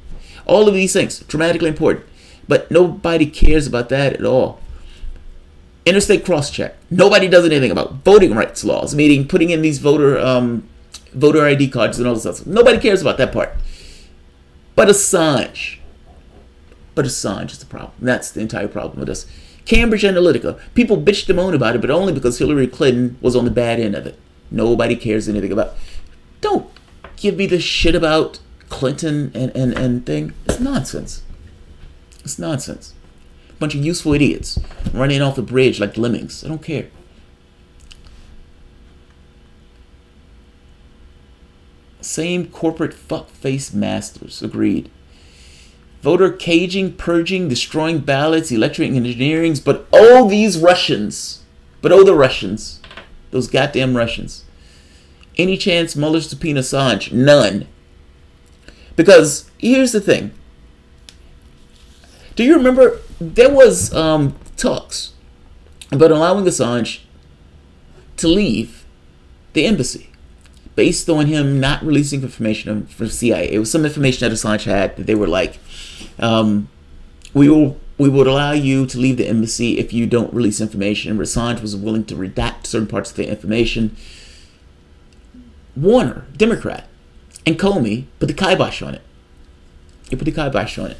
All of these things. Dramatically important. But nobody cares about that at all. Interstate CrossCheck. Nobody does anything about. Voting rights laws. Meaning putting in these voter ID cards and all this stuff. Nobody cares about that part. But Assange. But Assange is the problem. That's the entire problem with this. Cambridge Analytica. People bitched and moaned about it, but only because Hillary Clinton was on the bad end of it. Nobody cares anything about. Don't give me this shit about Clinton and thing. It's nonsense. It's nonsense. A bunch of useful idiots running off the bridge like lemmings. I don't care. Same corporate fuckface masters. Agreed. Voter caging, purging, destroying ballots, electric engineering. But oh, these Russians. But oh, the Russians. Those goddamn Russians. Any chance Mueller's subpoena Assange? None. Because here's the thing. Do you remember there was talks about allowing Assange to leave the embassy based on him not releasing information from CIA? It was some information that Assange had that they were like, we would allow you to leave the embassy if you don't release information. And Assange was willing to redact certain parts of the information. Warner, Democrat, and Comey put the kibosh on it. They put the kibosh on it.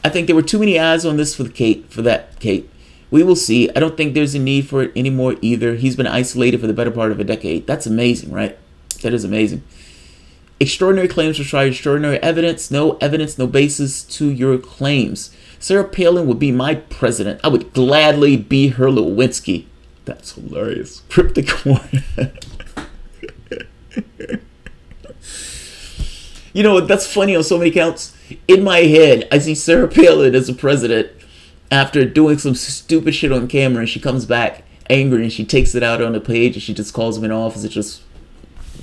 I think there were too many eyes on this for that Kate. We will see. I don't think there's a need for it anymore either. He's been isolated for the better part of a decade. That's amazing, right? That is amazing. Extraordinary claims require extraordinary evidence. No evidence, no basis to your claims. Sarah Palin would be my president. I would gladly be her Lewinsky. That's hilarious. Cryptic one. You know, that's funny on so many counts. In my head, I see Sarah Palin as a president after doing some stupid shit on camera, and she comes back angry and she takes it out on the page and she just calls him in office and just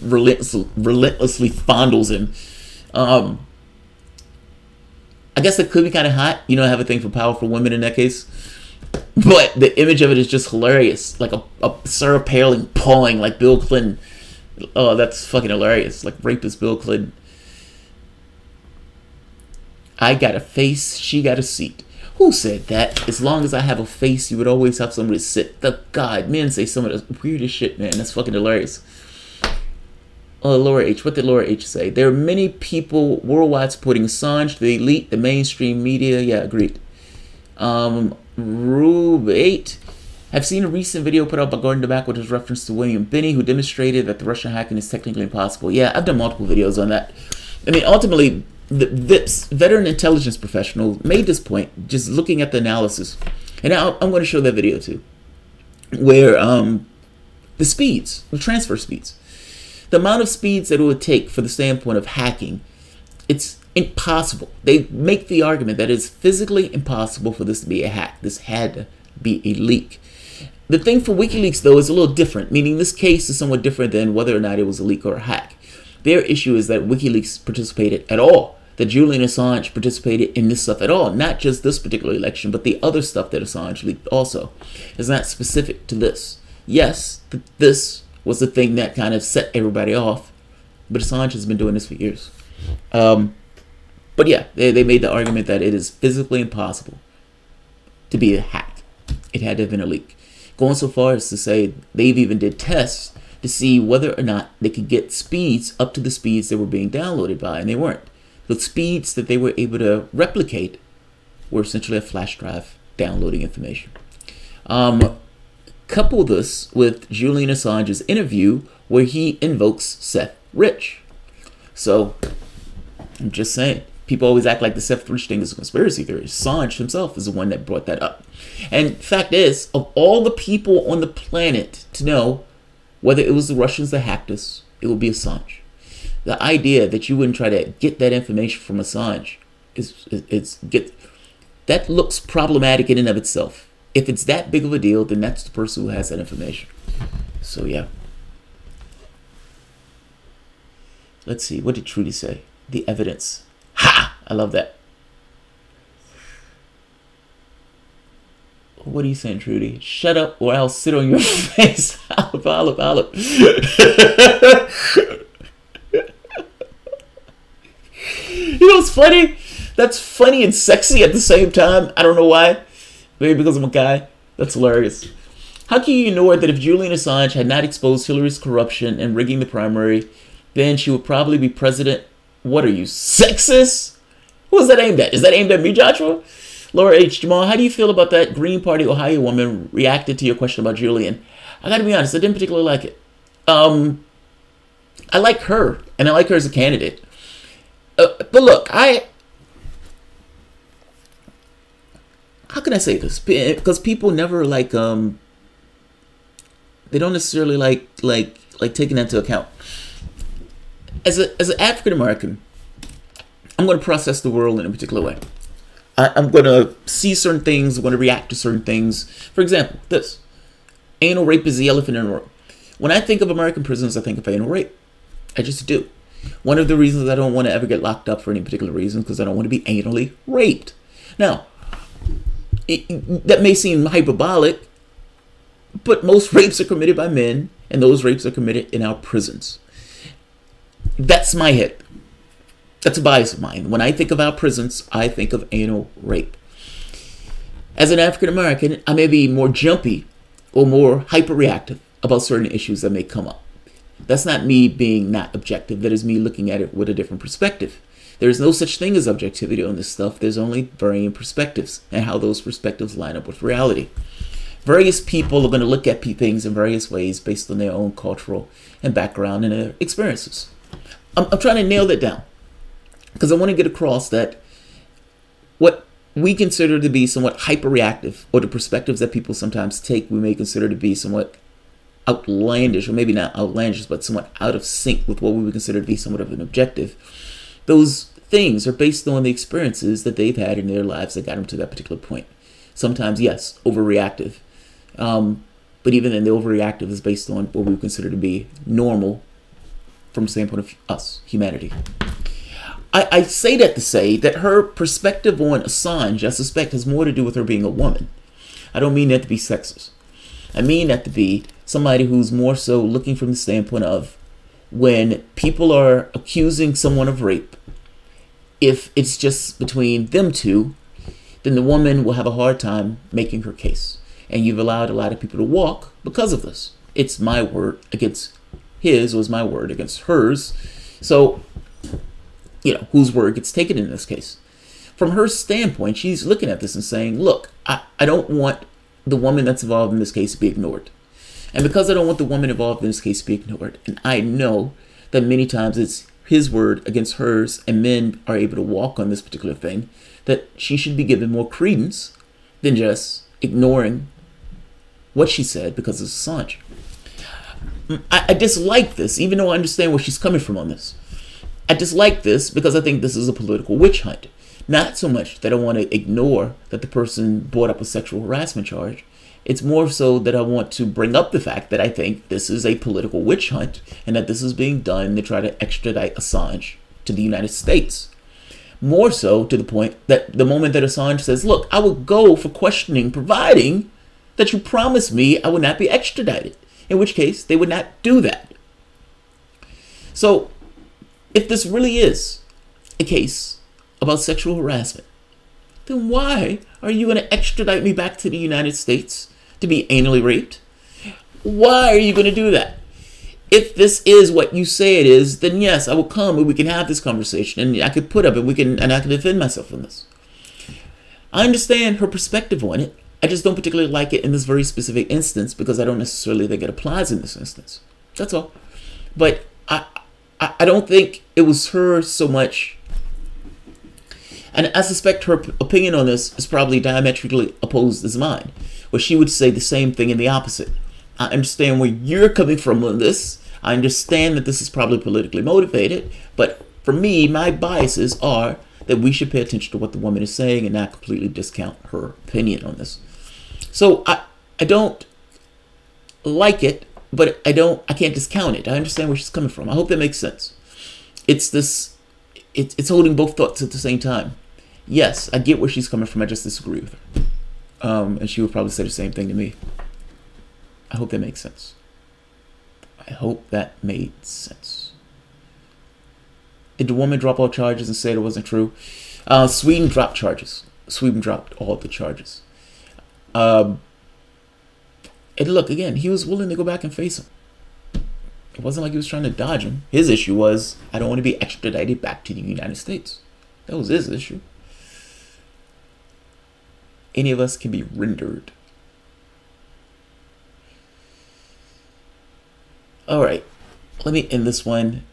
relentlessly fondles him. I guess that could be kind of hot. You know, I have a thing for powerful women in that case. But the image of it is just hilarious. Like a Sarah Palin pawing like Bill Clinton. Oh, that's fucking hilarious. Like rapist Bill Clinton. I got a face, she got a seat. Who said that? As long as I have a face, you would always have somewhere to sit. The God, men say some of the weirdest shit, man. That's fucking hilarious. Laura H. What did Laura H say? There are many people worldwide supporting Assange, the elite, the mainstream media. Yeah, agreed. Rube 8. I've seen a recent video put out by Gordon DeBack with his reference to William Binney, who demonstrated that the Russian hacking is technically impossible. Yeah, I've done multiple videos on that. I mean, ultimately, this veteran intelligence professional made this point just looking at the analysis. And now I'm going to show that video too, where the speeds, the transfer speeds, the amount of speeds that it would take for the standpoint of hacking, it's impossible. They make the argument that it's physically impossible for this to be a hack. This had to be a leak. The thing for WikiLeaks, though, is a little different, meaning this case is somewhat different than whether or not it was a leak or a hack. Their issue is that WikiLeaks participated at all, that Julian Assange participated in this stuff at all, not just this particular election, but the other stuff that Assange leaked also. It's not specific to this. Yes, this was the thing that kind of set everybody off, but Assange has been doing this for years. But yeah, they made the argument that it is physically impossible to be a hack. It had to have been a leak. Going so far as to say they've even did tests to see whether or not they could get speeds up to the speeds they were being downloaded by, and they weren't. The speeds that they were able to replicate were essentially a flash drive downloading information. Couple this with Julian Assange's interview where he invokes Seth Rich. So, I'm just saying, people always act like the Seth Rich thing is a conspiracy theory. Assange himself is the one that brought that up. And fact is, of all the people on the planet to know whether it was the Russians that hacked us, it would be Assange. The idea that you wouldn't try to get that information from Assange that looks problematic in and of itself. If it's that big of a deal, then that's the person who has that information. So yeah. Let's see. What did Trudy say? The evidence. Ha! I love that. What are you saying, Trudy? Shut up or I'll sit on your face. Olive. You know what's funny? That's funny and sexy at the same time. I don't know why. Maybe because I'm a guy. That's hilarious. How can you ignore that if Julian Assange had not exposed Hillary's corruption and rigging the primary, then she would probably be president? What are you, sexist? Who is that aimed at? Is that aimed at me, Joshua? Laura H. Jamal, how do you feel about that Green Party Ohio woman reacted to your question about Julian? I gotta be honest, I didn't particularly like it. I like her, and I like her as a candidate. But look, how can I say this? Because people never they don't necessarily like taking that into account. As an African American, I'm going to process the world in a particular way. I'm going to see certain things. I'm going to react to certain things. For example, this anal rape is the elephant in the room. When I think of American prisons, I think of anal rape. I just do. One of the reasons I don't want to ever get locked up for any particular reason because I don't want to be anally raped. Now, that may seem hyperbolic, but most rapes are committed by men, and those rapes are committed in our prisons. That's my head. That's a bias of mine. When I think of our prisons, I think of anal rape. As an African American, I may be more jumpy or more hyperreactive about certain issues that may come up. That's not me being not objective. That is me looking at it with a different perspective. There is no such thing as objectivity on this stuff. There's only varying perspectives and how those perspectives line up with reality. Various people are going to look at things in various ways based on their own cultural and background and their experiences. I'm trying to nail that down because I want to get across that what we consider to be somewhat hyperreactive, or the perspectives that people sometimes take, we may consider to be somewhat outlandish, or maybe not outlandish, but somewhat out of sync with what we would consider to be somewhat of an objective. Those things are based on the experiences that they've had in their lives that got them to that particular point. Sometimes, yes, overreactive. But even then, the overreactive is based on what we would consider to be normal from the standpoint of us, humanity. I say that to say that her perspective on Assange, I suspect, has more to do with her being a woman. I don't mean that to be sexist. I mean that to be somebody who's more so looking from the standpoint of when people are accusing someone of rape, if it's just between them two, then the woman will have a hard time making her case. And you've allowed a lot of people to walk because of this. It's my word against his, was my word against hers. So, whose word gets taken in this case? From her standpoint, she's looking at this and saying, look, I don't want the woman that's involved in this case to be ignored. And because I don't want the woman involved in this case to be ignored, and I know that many times it's his word against hers, and men are able to walk on this particular thing, that she should be given more credence than just ignoring what she said because of Assange. I dislike this, even though I understand where she's coming from on this. I dislike this because I think this is a political witch hunt. Not so much that I want to ignore that the person brought up a sexual harassment charge. It's more so that I want to bring up the fact that I think this is a political witch hunt and that this is being done to try to extradite Assange to the United States. More so to the point that the moment that Assange says, look, I will go for questioning providing that you promise me I will not be extradited, in which case they would not do that. So if this really is a case about sexual harassment, then why are you going to extradite me back to the United States to be anally raped? Why are you going to do that? If this is what you say it is, then yes, I will come and we can have this conversation and I could put up and I can defend myself on this. I understand her perspective on it. I just don't particularly like it in this very specific instance because I don't necessarily think it applies in this instance. That's all. But I don't think it was her so much. And I suspect her opinion on this is probably diametrically opposed as mine, where she would say the same thing in the opposite. I understand where you're coming from on this. I understand that this is probably politically motivated, but for me, my biases are that we should pay attention to what the woman is saying and not completely discount her opinion on this. So I don't like it, but I can't discount it. I understand where she's coming from. I hope that makes sense. It's holding both thoughts at the same time. Yes, I get where she's coming from. I just disagree with her. And she would probably say the same thing to me. I hope that makes sense. I hope that made sense. Did the woman drop all charges and say it wasn't true? Sweden dropped charges. Sweden dropped all the charges. And look, again, he was willing to go back and face him. It wasn't like he was trying to dodge him. His issue was, I don't want to be extradited back to the United States. That was his issue. Any of us can be rendered. All right, let me end this one.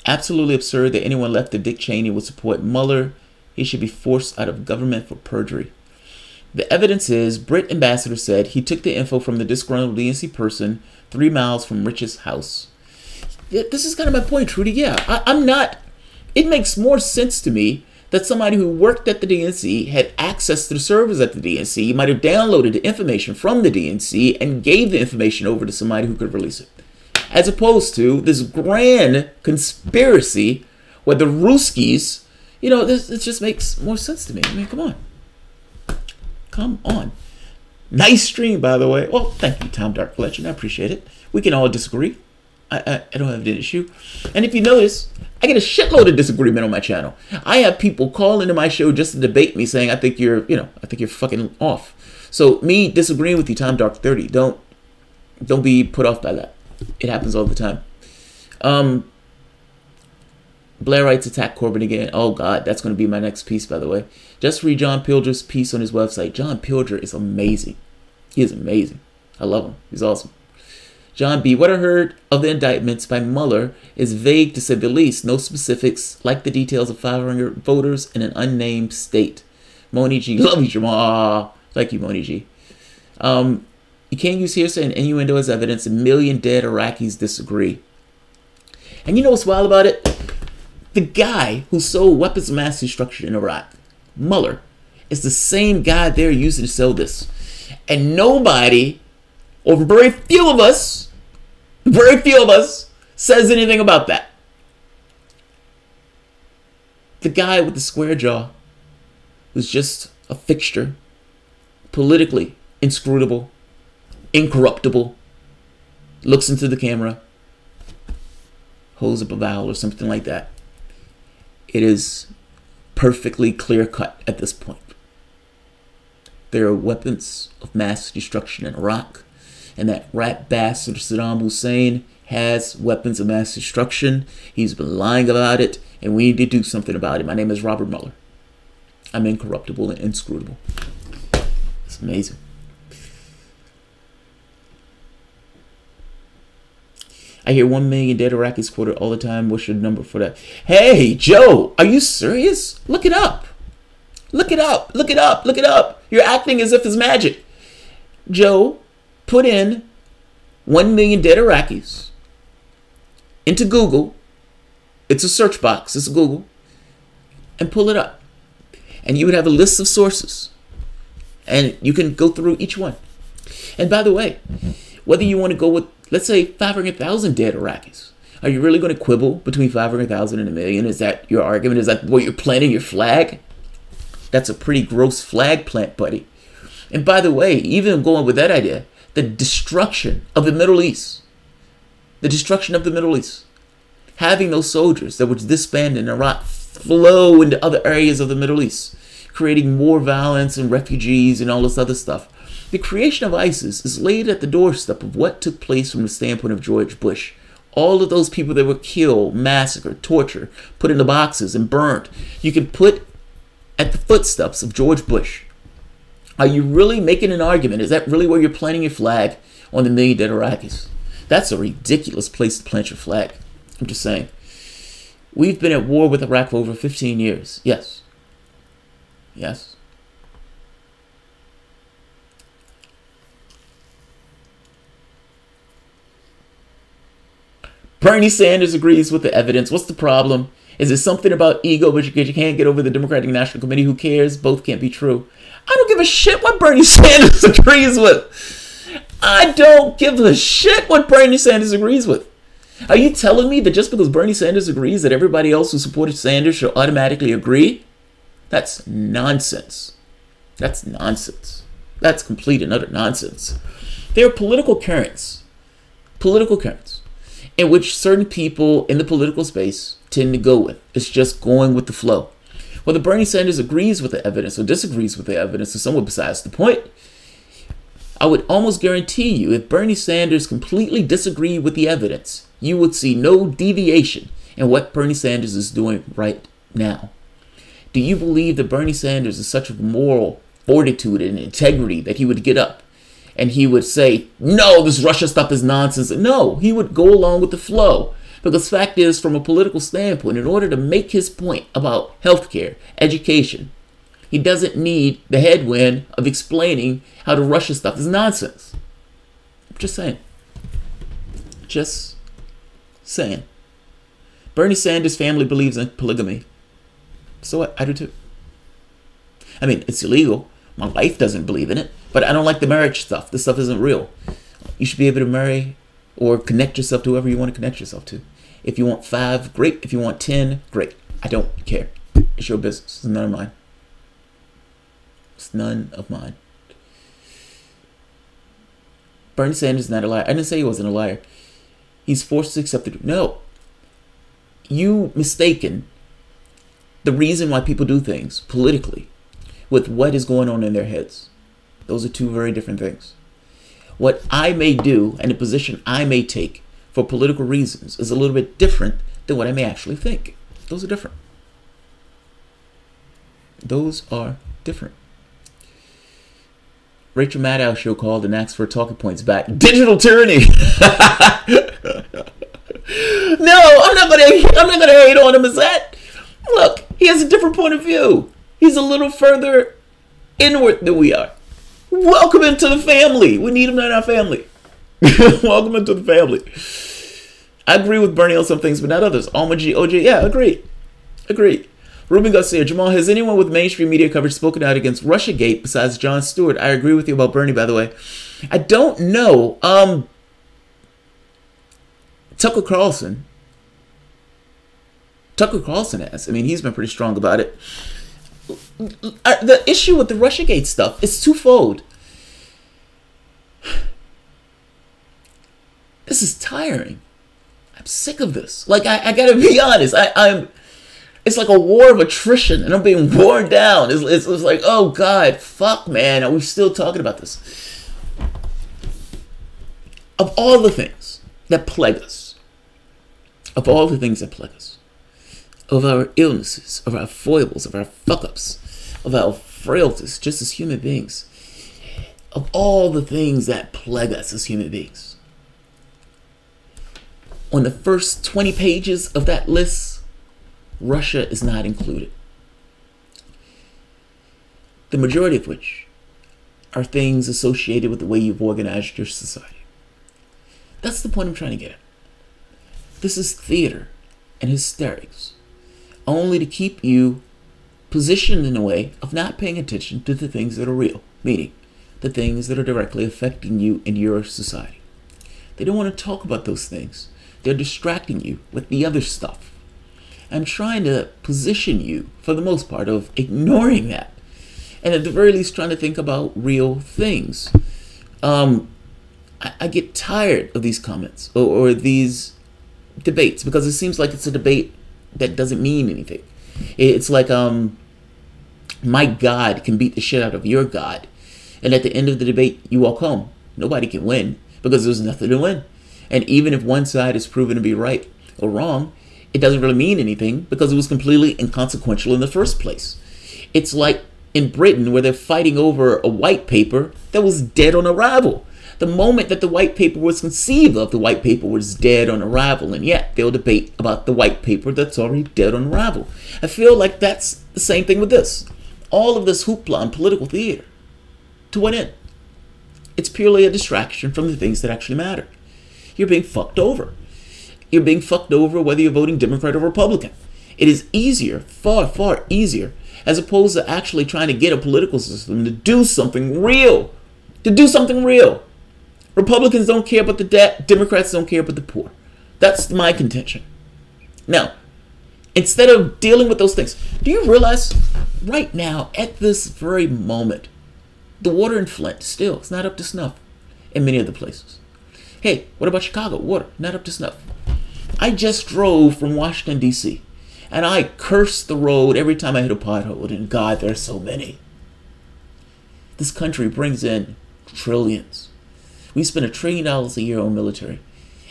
Absolutely absurd that anyone left of Dick Cheney would support Mueller. He should be forced out of government for perjury. The evidence is, Brit ambassador said he took the info from the disgruntled DNC person 3 miles from Rich's house. This is kind of my point, Trudy. Yeah, I'm not. It makes more sense to me that somebody who worked at the DNC had access to the servers at the DNC, might have downloaded the information from the DNC and gave the information over to somebody who could release it. As opposed to this grand conspiracy where the Ruskies, you know, it just makes more sense to me. I mean, come on. Come on. Nice stream, by the way. Well, thank you, Tom Dark Legend. I appreciate it. We can all disagree. I don't have an issue. And if you notice, I get a shitload of disagreement on my channel. I have people call into my show just to debate me, saying I think you're fucking off. So me disagreeing with you, Tom Dark 30, don't be put off by that. It happens all the time. Blairites attack Corbyn again. Oh God, that's going to be my next piece, by the way. Just read John Pilger's piece on his website. John Pilger is amazing. He is amazing. I love him. He's awesome. John B. What I heard of the indictments by Mueller is vague to say the least. No specifics, like the details of 500 voters in an unnamed state. Moni G. Love you, Jamal. Thank you, Moni G. You can't use hearsay and innuendo as evidence. 1 million dead Iraqis disagree. And you know what's wild about it? The guy who sold weapons of mass destruction in Iraq, Mueller, is the same guy they're using to sell this. And nobody, or very few of us, says anything about that. The guy with the square jaw, who's just a fixture, politically inscrutable, incorruptible, looks into the camera, holds up a vowel or something like that. It is perfectly clear cut at this point. There are weapons of mass destruction in Iraq, and that rat bastard Saddam Hussein has weapons of mass destruction. He's been lying about it, and we need to do something about it. My name is Robert Mueller. I'm incorruptible and inscrutable. It's amazing. I hear 1 million dead Iraqis quoted all the time. What's your number for that? Hey, Joe, are you serious? Look it up. Look it up. Look it up. Look it up. You're acting as if it's magic. Joe, put in 1 million dead Iraqis into Google. It's a search box. It's Google. And pull it up. And you would have a list of sources. And you can go through each one. And by the way, whether you want to go with, let's say, 500,000 dead Iraqis. Are you really going to quibble between 500,000 and 1 million? Is that your argument? Is that where you're planting your flag? That's a pretty gross flag plant, buddy. And by the way, even going with that idea, the destruction of the Middle East. The destruction of the Middle East. Having those soldiers that were disbanded in Iraq flow into other areas of the Middle East, creating more violence and refugees and all this other stuff. The creation of ISIS is laid at the doorstep of what took place from the standpoint of George Bush. All of those people that were killed, massacred, tortured, put into boxes and burned. You can put at the footsteps of George Bush. Are you really making an argument? Is that really where you're planting your flag on the million dead Iraqis? That's a ridiculous place to plant your flag. I'm just saying. We've been at war with Iraq for over 15 years. Yes. Yes. Bernie Sanders agrees with the evidence. What's the problem? Is it something about ego, but you can't get over the Democratic National Committee? Who cares? Both can't be true. I don't give a shit what Bernie Sanders agrees with. I don't give a shit what Bernie Sanders agrees with. Are you telling me that just because Bernie Sanders agrees that everybody else who supported Sanders should automatically agree? That's nonsense. That's nonsense. That's complete and utter nonsense. There are political currents in which certain people in the political space tend to go with. It's just going with the flow. Whether Bernie Sanders agrees with the evidence or disagrees with the evidence is somewhat besides the point. I would almost guarantee you if Bernie Sanders completely disagreed with the evidence, you would see no deviation in what Bernie Sanders is doing right now. Do you believe that Bernie Sanders is such a moral fortitude and integrity that he would get up and he would say, no, this Russia stuff is nonsense? No, he would go along with the flow. Because the fact is, from a political standpoint, in order to make his point about healthcare, education, he doesn't need the headwind of explaining how the Russia stuff is nonsense. I'm just saying. Just saying. Bernie Sanders' family believes in polygamy. So what? I do too. I mean, it's illegal. My wife doesn't believe in it. But I don't like the marriage stuff. This stuff isn't real. You should be able to marry or connect yourself to whoever you want to connect yourself to. If you want 5, great. If you want 10, great. I don't care. It's your business. It's none of mine. It's none of mine. Bernie Sanders is not a liar. I didn't say he wasn't a liar. He's forced to accept it. No. You mistaken the reason why people do things politically with what is going on in their heads. Those are two very different things. What I may do and the position I may take for political reasons is a little bit different than what I may actually think. Those are different. Those are different. Rachel Maddow show called and asked for talking points back. Digital tyranny. No, I'm not gonna hate on him as that. Look, he has a different point of view. He's a little further inward than we are. Welcome into the family. We need him in our family. Welcome into the family. I agree with Bernie on some things, but not others. Alma G, OJ, yeah, agreed. Ruben Garcia, Jamal, has anyone with mainstream media coverage spoken out against Russiagate besides Jon Stewart? I agree with you about Bernie, by the way. I don't know. Tucker Carlson has. I mean, he's been pretty strong about it. The issue with the Russiagate stuff is twofold. This is tiring. I'm sick of this. Like, I gotta be honest. It's like a war of attrition, and I'm being worn down. It's like, oh God, fuck, man, are we still talking about this? Of all the things that plague us, of our illnesses, of our foibles, of our fuck-ups, of our frailties, just as human beings, of all the things that plague us as human beings, on the first 20 pages of that list, Russia is not included. The majority of which are things associated with the way you've organized your society. That's the point I'm trying to get at. This is theater and hysterics, only to keep you positioned in a way of not paying attention to the things that are real, meaning the things that are directly affecting you and your society. They don't want to talk about those things. They're distracting you with the other stuff. I'm trying to position you, for the most part, of ignoring that. And at the very least, trying to think about real things. I get tired of these comments or these debates because it seems like it's a debate that doesn't mean anything. It's like my God can beat the shit out of your God. And at the end of the debate, you walk home. Nobody can win because there's nothing to win. And even if one side is proven to be right or wrong, it doesn't really mean anything because it was completely inconsequential in the first place. It's like in Britain where they're fighting over a white paper that was dead on arrival. The moment that the white paper was conceived of, the white paper was dead on arrival, and yet they'll debate about the white paper that's already dead on arrival. I feel like that's the same thing with this. All of this hoopla and political theater. To what end? It's purely a distraction from the things that actually matter. You're being fucked over. You're being fucked over whether you're voting Democrat or Republican. It is easier, far, far easier, as opposed to actually trying to get a political system to do something real. To do something real. Republicans don't care about the debt. Democrats don't care about the poor. That's my contention. Now, instead of dealing with those things, do you realize right now, at this very moment, the water in Flint still is not up to snuff in many of the places. Hey, what about Chicago? Water, not up to snuff. I just drove from Washington, D.C., and I curse the road every time I hit a pothole, and God, there are so many. This country brings in trillions. We spend $1 trillion a year on military,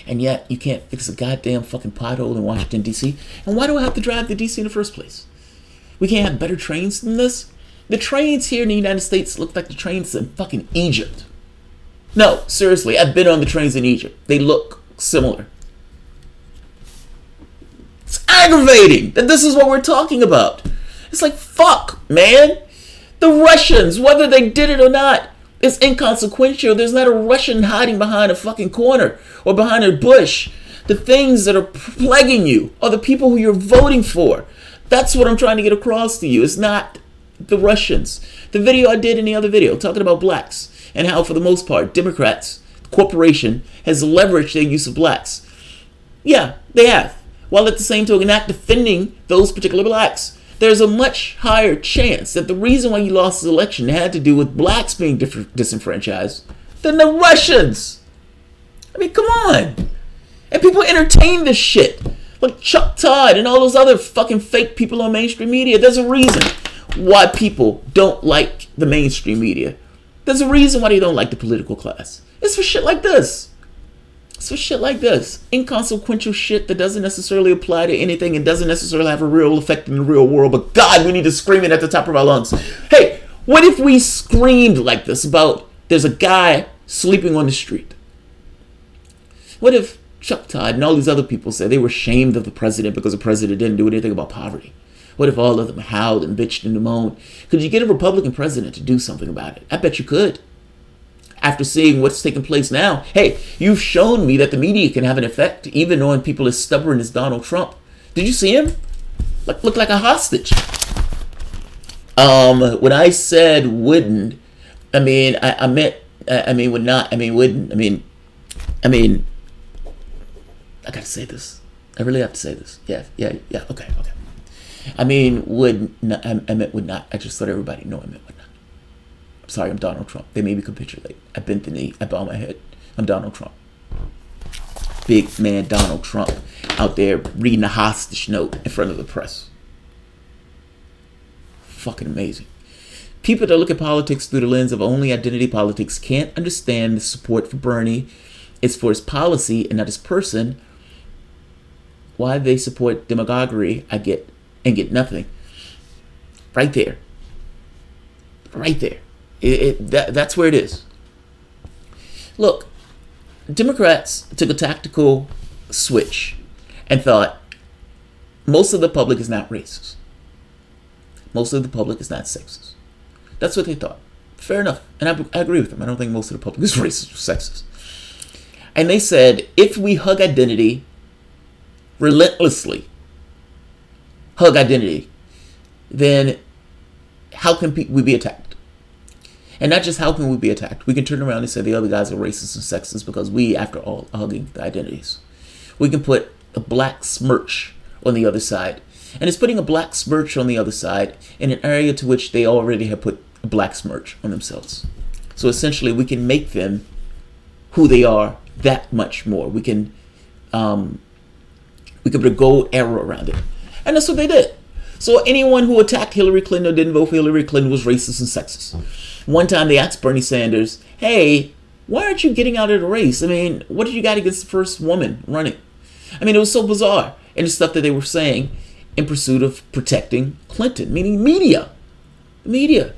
and yet you can't fix a goddamn fucking pothole in Washington, D.C. And why do I have to drive to D.C. in the first place? We can't have better trains than this? The trains here in the United States look like the trains in fucking Egypt. No, seriously, I've been on the trains in Egypt. They look similar. It's aggravating that this is what we're talking about. It's like, fuck, man. The Russians, whether they did it or not, it's inconsequential. There's not a Russian hiding behind a fucking corner or behind a bush. The things that are plaguing you are the people who you're voting for. That's what I'm trying to get across to you. It's not the Russians. The video I did in the other video talking about blacks and how, for the most part, Democrats, the corporation, has leveraged their use of blacks. Yeah, they have. While at the same token not defending those particular blacks. There's a much higher chance that the reason why you lost the election had to do with blacks being disenfranchised than the Russians. I mean, come on. And people entertain this shit. Like Chuck Todd and all those other fucking fake people on mainstream media. There's a reason why people don't like the mainstream media. There's a reason why they don't like the political class. It's for shit like this. It's for shit like this. Inconsequential shit that doesn't necessarily apply to anything and doesn't necessarily have a real effect in the real world. But God, we need to scream it at the top of our lungs. Hey, what if we screamed like this about there's a guy sleeping on the street? What if Chuck Todd and all these other people said they were ashamed of the president because the president didn't do anything about poverty? What if all of them howled and bitched and moaned? Could you get a Republican president to do something about it? I bet you could. After seeing what's taking place now, hey, you've shown me that the media can have an effect even on people as stubborn as Donald Trump. Did you see him? Look like a hostage. When I said wouldn't, I mean, I meant, I mean, would not, I mean, wouldn't, I mean, I gotta say this. I really have to say this. Yeah, okay. I mean, would not, I meant would not. I just let everybody know I meant would not. Sorry, I'm Donald Trump. They made me capitulate. I bent the knee. I bow my head. I'm Donald Trump. Big man Donald Trump out there reading a hostage note in front of the press. Fucking amazing. People that look at politics through the lens of only identity politics can't understand the support for Bernie. It's for his policy and not his person. Why they support demagoguery, I get, and get nothing. Right there. Right there. That's where it is. Look, Democrats took a tactical switch and thought most of the public is not racist. Most of the public is not sexist. That's what they thought. Fair enough. And I agree with them. I don't think most of the public is racist or sexist. And they said, if we hug identity relentlessly, hug identity, then how can we be attacked? And not just how can we be attacked. We can turn around and say the other guys are racist and sexist because we, after all, are hugging the identities. We can put a black smirch on the other side. And it's putting a black smirch on the other side in an area to which they already have put a black smirch on themselves. So essentially, we can make them who they are that much more. We can put a gold arrow around it. And that's what they did. So anyone who attacked Hillary Clinton or didn't vote for Hillary Clinton was racist and sexist. One time they asked Bernie Sanders, hey, why aren't you getting out of the race? I mean, what did you got against the first woman running? I mean, it was so bizarre. And the stuff that they were saying in pursuit of protecting Clinton, meaning media. Media.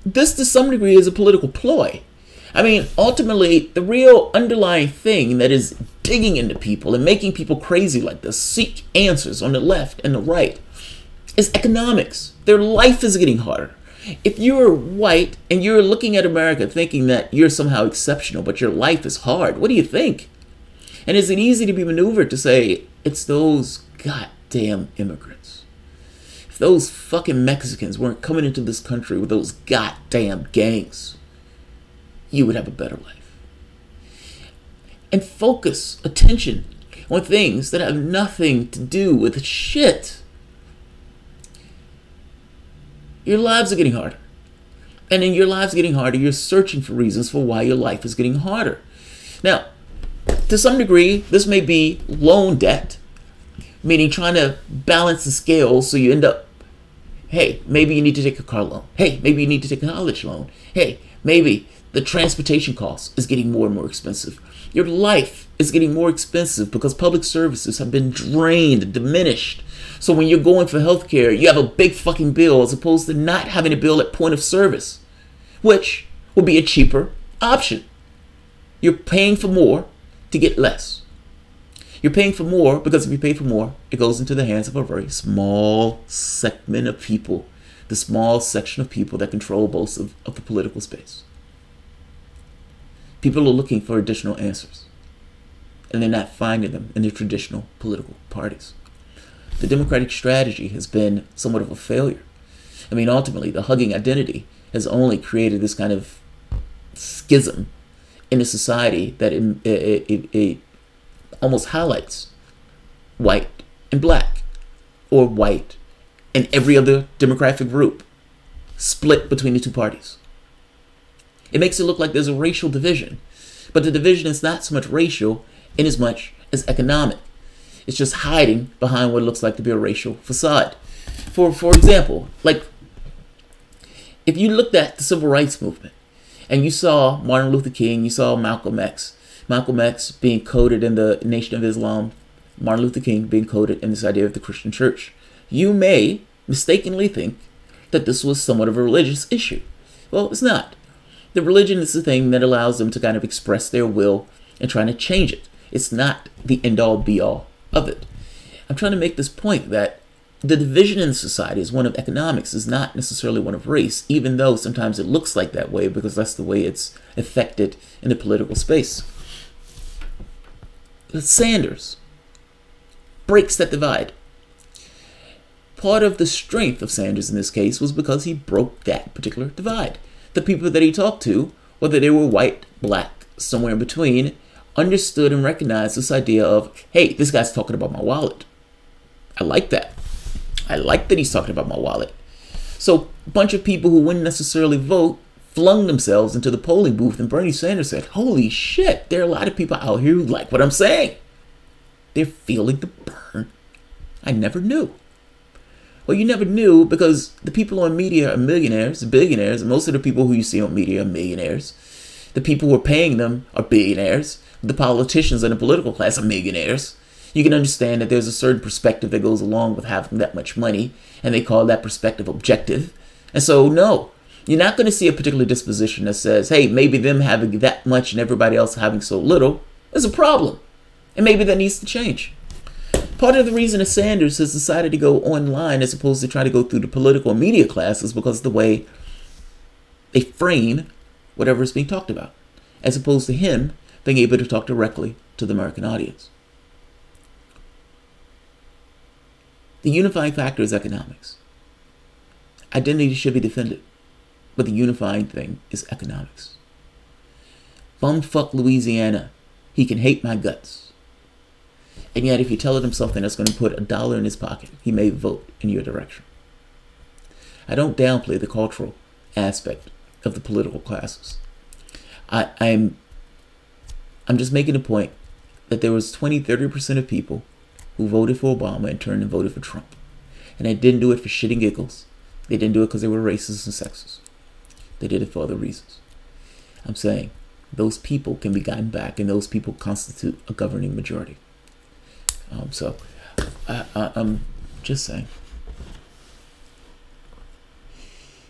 This, to some degree, is a political ploy. I mean, ultimately, the real underlying thing that is digging into people and making people crazy like this, seek answers on the left and the right, is economics. Their life is getting harder. If you're white and you're looking at America thinking that you're somehow exceptional, but your life is hard, what do you think? And is it easy to be maneuvered to say, it's those goddamn immigrants? if those fucking Mexicans weren't coming into this country with those goddamn gangs, you would have a better life. And focus attention on things that have nothing to do with shit. Your lives are getting harder. And in your lives getting harder, you're searching for reasons for why your life is getting harder. Now, to some degree, this may be loan debt, meaning trying to balance the scales so you end up, hey, maybe you need to take a car loan. Hey, maybe you need to take a college loan. Hey, maybe the transportation cost is getting more and more expensive. Your life is getting more expensive because public services have been drained, diminished. So when you're going for healthcare, you have a big fucking bill as opposed to not having a bill at point of service, which will be a cheaper option. You're paying for more to get less. You're paying for more because if you pay for more, it goes into the hands of a very small segment of people, the small section of people that control most of the political space. People are looking for additional answers, and they're not finding them in the traditional political parties. The Democratic strategy has been somewhat of a failure. I mean, ultimately, the hugging identity has only created this kind of schism in a society that it almost highlights white and black, or white and every other demographic group split between the two parties. It makes it look like there's a racial division, but the division is not so much racial in as much as economic. It's just hiding behind what looks like to be a racial facade. For example, like if you looked at the civil rights movement and you saw Martin Luther King, you saw Malcolm X being coded in the Nation of Islam, Martin Luther King being coded in this idea of the Christian church, you may mistakenly think that this was somewhat of a religious issue. Well, it's not. The religion is the thing that allows them to kind of express their will and trying to change it. It's not the end-all be-all of it. I'm trying to make this point that the division in society is one of economics, is not necessarily one of race, even though sometimes it looks like that way because that's the way it's affected in the political space. Sanders breaks that divide. Part of the strength of Sanders in this case was because he broke that particular divide. The people that he talked to, whether they were white, black, somewhere in between, understood and recognized this idea of, hey, this guy's talking about my wallet. I like that. I like that he's talking about my wallet. So a bunch of people who wouldn't necessarily vote flung themselves into the polling booth, and Bernie Sanders said, holy shit, there are a lot of people out here who like what I'm saying. They're feeling the burn. I never knew. Well, you never knew because the people on media are millionaires, billionaires, and most of the people who you see on media are millionaires. The people who are paying them are billionaires. The politicians and the political class are millionaires. You can understand that there's a certain perspective that goes along with having that much money, and they call that perspective objective. And so, no, you're not going to see a particular disposition that says, hey, maybe them having that much and everybody else having so little is a problem. And maybe that needs to change. Part of the reason that Sanders has decided to go online as opposed to try to go through the political and media class is because of the way they frame whatever is being talked about, as opposed to him being able to talk directly to the American audience. The unifying factor is economics. Identity should be defended, but the unifying thing is economics. Bumfuck Louisiana, he can hate my guts. And yet, if you tell him something that's going to put $1 in his pocket, he may vote in your direction. I don't downplay the cultural aspect of the political classes. I'm just making a point that there was 20-30% of people who voted for Obama and turned and voted for Trump. And they didn't do it for shit and giggles. They didn't do it because they were racist and sexist. They did it for other reasons. I'm saying those people can be gotten back, and those people constitute a governing majority. So I'm just saying.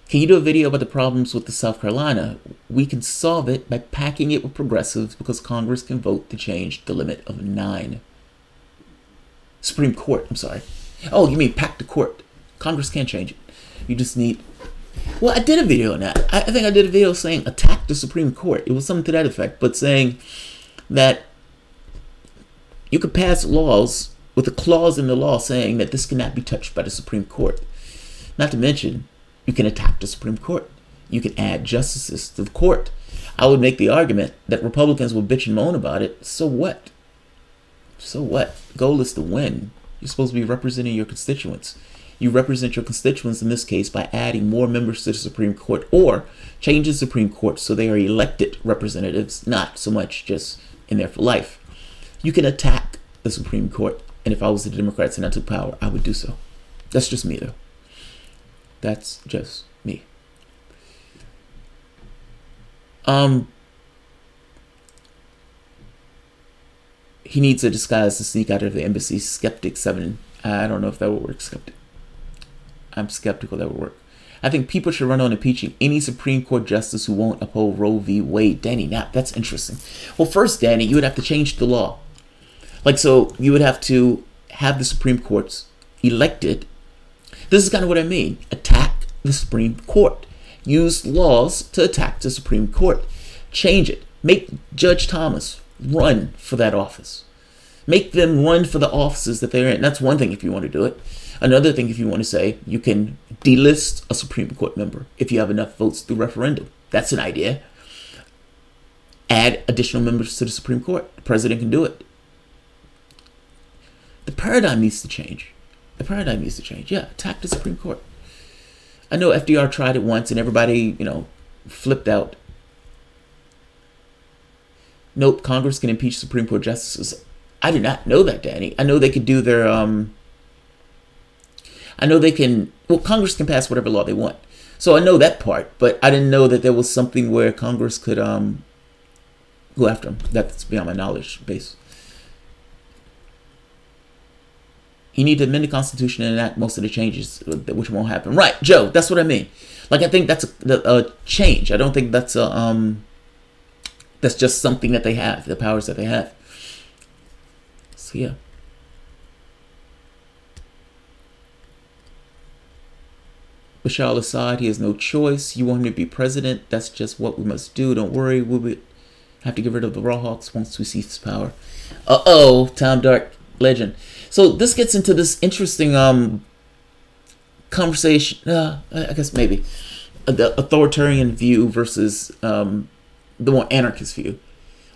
Can you do a video about the problems with the South Carolina? We can solve it by packing it with progressives because Congress can vote to change the limit of 9. Supreme Court, I'm sorry. Oh, you mean pack the court. Congress can't change it. You just need... Well, I did a video on that. I think I did a video saying attack the Supreme Court. It was something to that effect, but saying that you could pass laws with a clause in the law saying that this cannot be touched by the Supreme Court. Not to mention, you can attack the Supreme Court. You can add justices to the court. I would make the argument that Republicans will bitch and moan about it. So what? So what? The goal is to win. You're supposed to be representing your constituents. You represent your constituents in this case by adding more members to the Supreme Court, or change the Supreme Court so they are elected representatives, not so much just in there for life. You can attack the Supreme Court, and if I was the Democrats and I took power, I would do so. That's just me, though. That's just me. He needs a disguise to sneak out of the embassy. Skeptic 7. I don't know if that will work. Skeptic. I'm skeptical that will work. I think people should run on impeaching any Supreme Court justice who won't uphold Roe v. Wade. Danny, now that's interesting. Well, first, Danny, you would have to change the law. Like, so you would have to have the Supreme Courts elected. This is kind of what I mean. Attack the Supreme Court. Use laws to attack the Supreme Court. Change it. Make Judge Thomas run for that office. Make them run for the offices that they're in. That's one thing if you want to do it. Another thing, if you want to say, you can delist a Supreme Court member if you have enough votes through referendum. That's an idea. Add additional members to the Supreme Court. The president can do it. The paradigm needs to change. The paradigm needs to change. Yeah, attack the Supreme Court. I know FDR tried it once and everybody, flipped out. Nope, Congress can impeach Supreme Court justices. I did not know that, Danny. I know they could do their, Congress can pass whatever law they want. So I know that part, but I didn't know that there was something where Congress could go after them. That's beyond my knowledge base. You need to amend the Constitution and enact most of the changes, which won't happen. Right, Joe, that's what I mean. Like, I think that's a change. I don't think that's that's just something that they have, the powers that they have. So, yeah. Bashar al-Assad, he has no choice. You want him to be president. That's just what we must do. Don't worry. We'll have to get rid of the Raw Hawks once we seize power. Uh-oh, Tom Dark legend. So this gets into this interesting conversation. I guess maybe the authoritarian view versus the more anarchist view.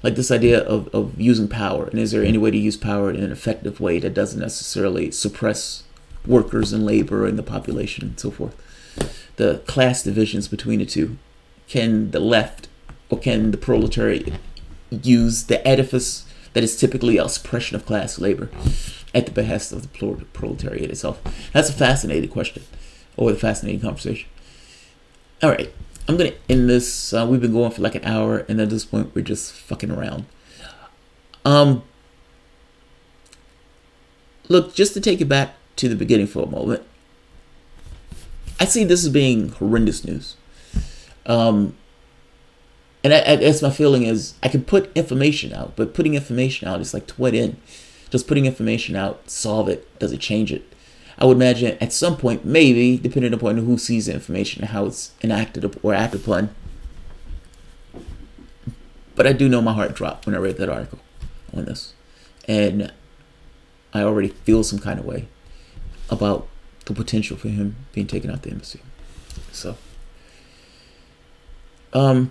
Like this idea of using power. And is there any way to use power in an effective way that doesn't necessarily suppress workers and labor and the population and so forth? The class divisions between the two. Can the left or can the proletariat use the edifice that is typically a suppression of class labor at the behest of the proletariat itself? That's a fascinating question, or a fascinating conversation. All right, I'm going to end this. We've been going for like an hour, and at this point, we're just fucking around. Look, just to take it back to the beginning for a moment, I see this as being horrendous news. And that's my feeling is I can put information out, but putting information out is like to what end? Just putting information out, solve it, does it change it? I would imagine at some point, maybe, depending upon who sees the information and how it's enacted or acted upon. But I do know my heart dropped when I read that article on this. And I already feel some kind of way about the potential for him being taken out the embassy. So, all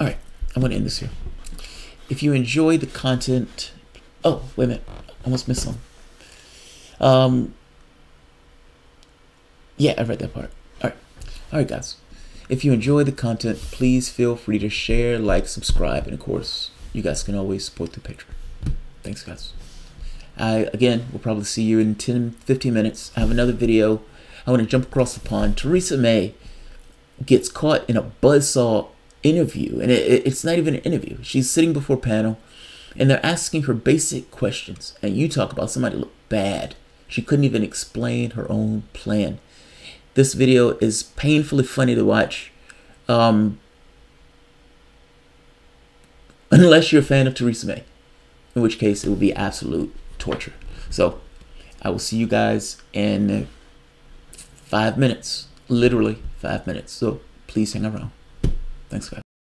right, I'm going to end this here. If you enjoy the content... Oh, wait a minute. I almost missed some. Yeah, I read that part. All right, guys. If you enjoy the content, please feel free to share, like, subscribe, and of course, you guys can always support the Patreon. Thanks, guys. Again, we'll probably see you in 10-15 minutes. I have another video. I want to jump across the pond. Theresa May gets caught in a buzzsaw interview, and it's not even an interview. She's sitting before a panel, and they're asking her basic questions. And you talk about somebody look bad. She couldn't even explain her own plan. This video is painfully funny to watch. Unless you're a fan of Theresa May, in which case it will be absolute torture. So I will see you guys in 5 minutes, literally 5 minutes. So please hang around. Thanks, guys.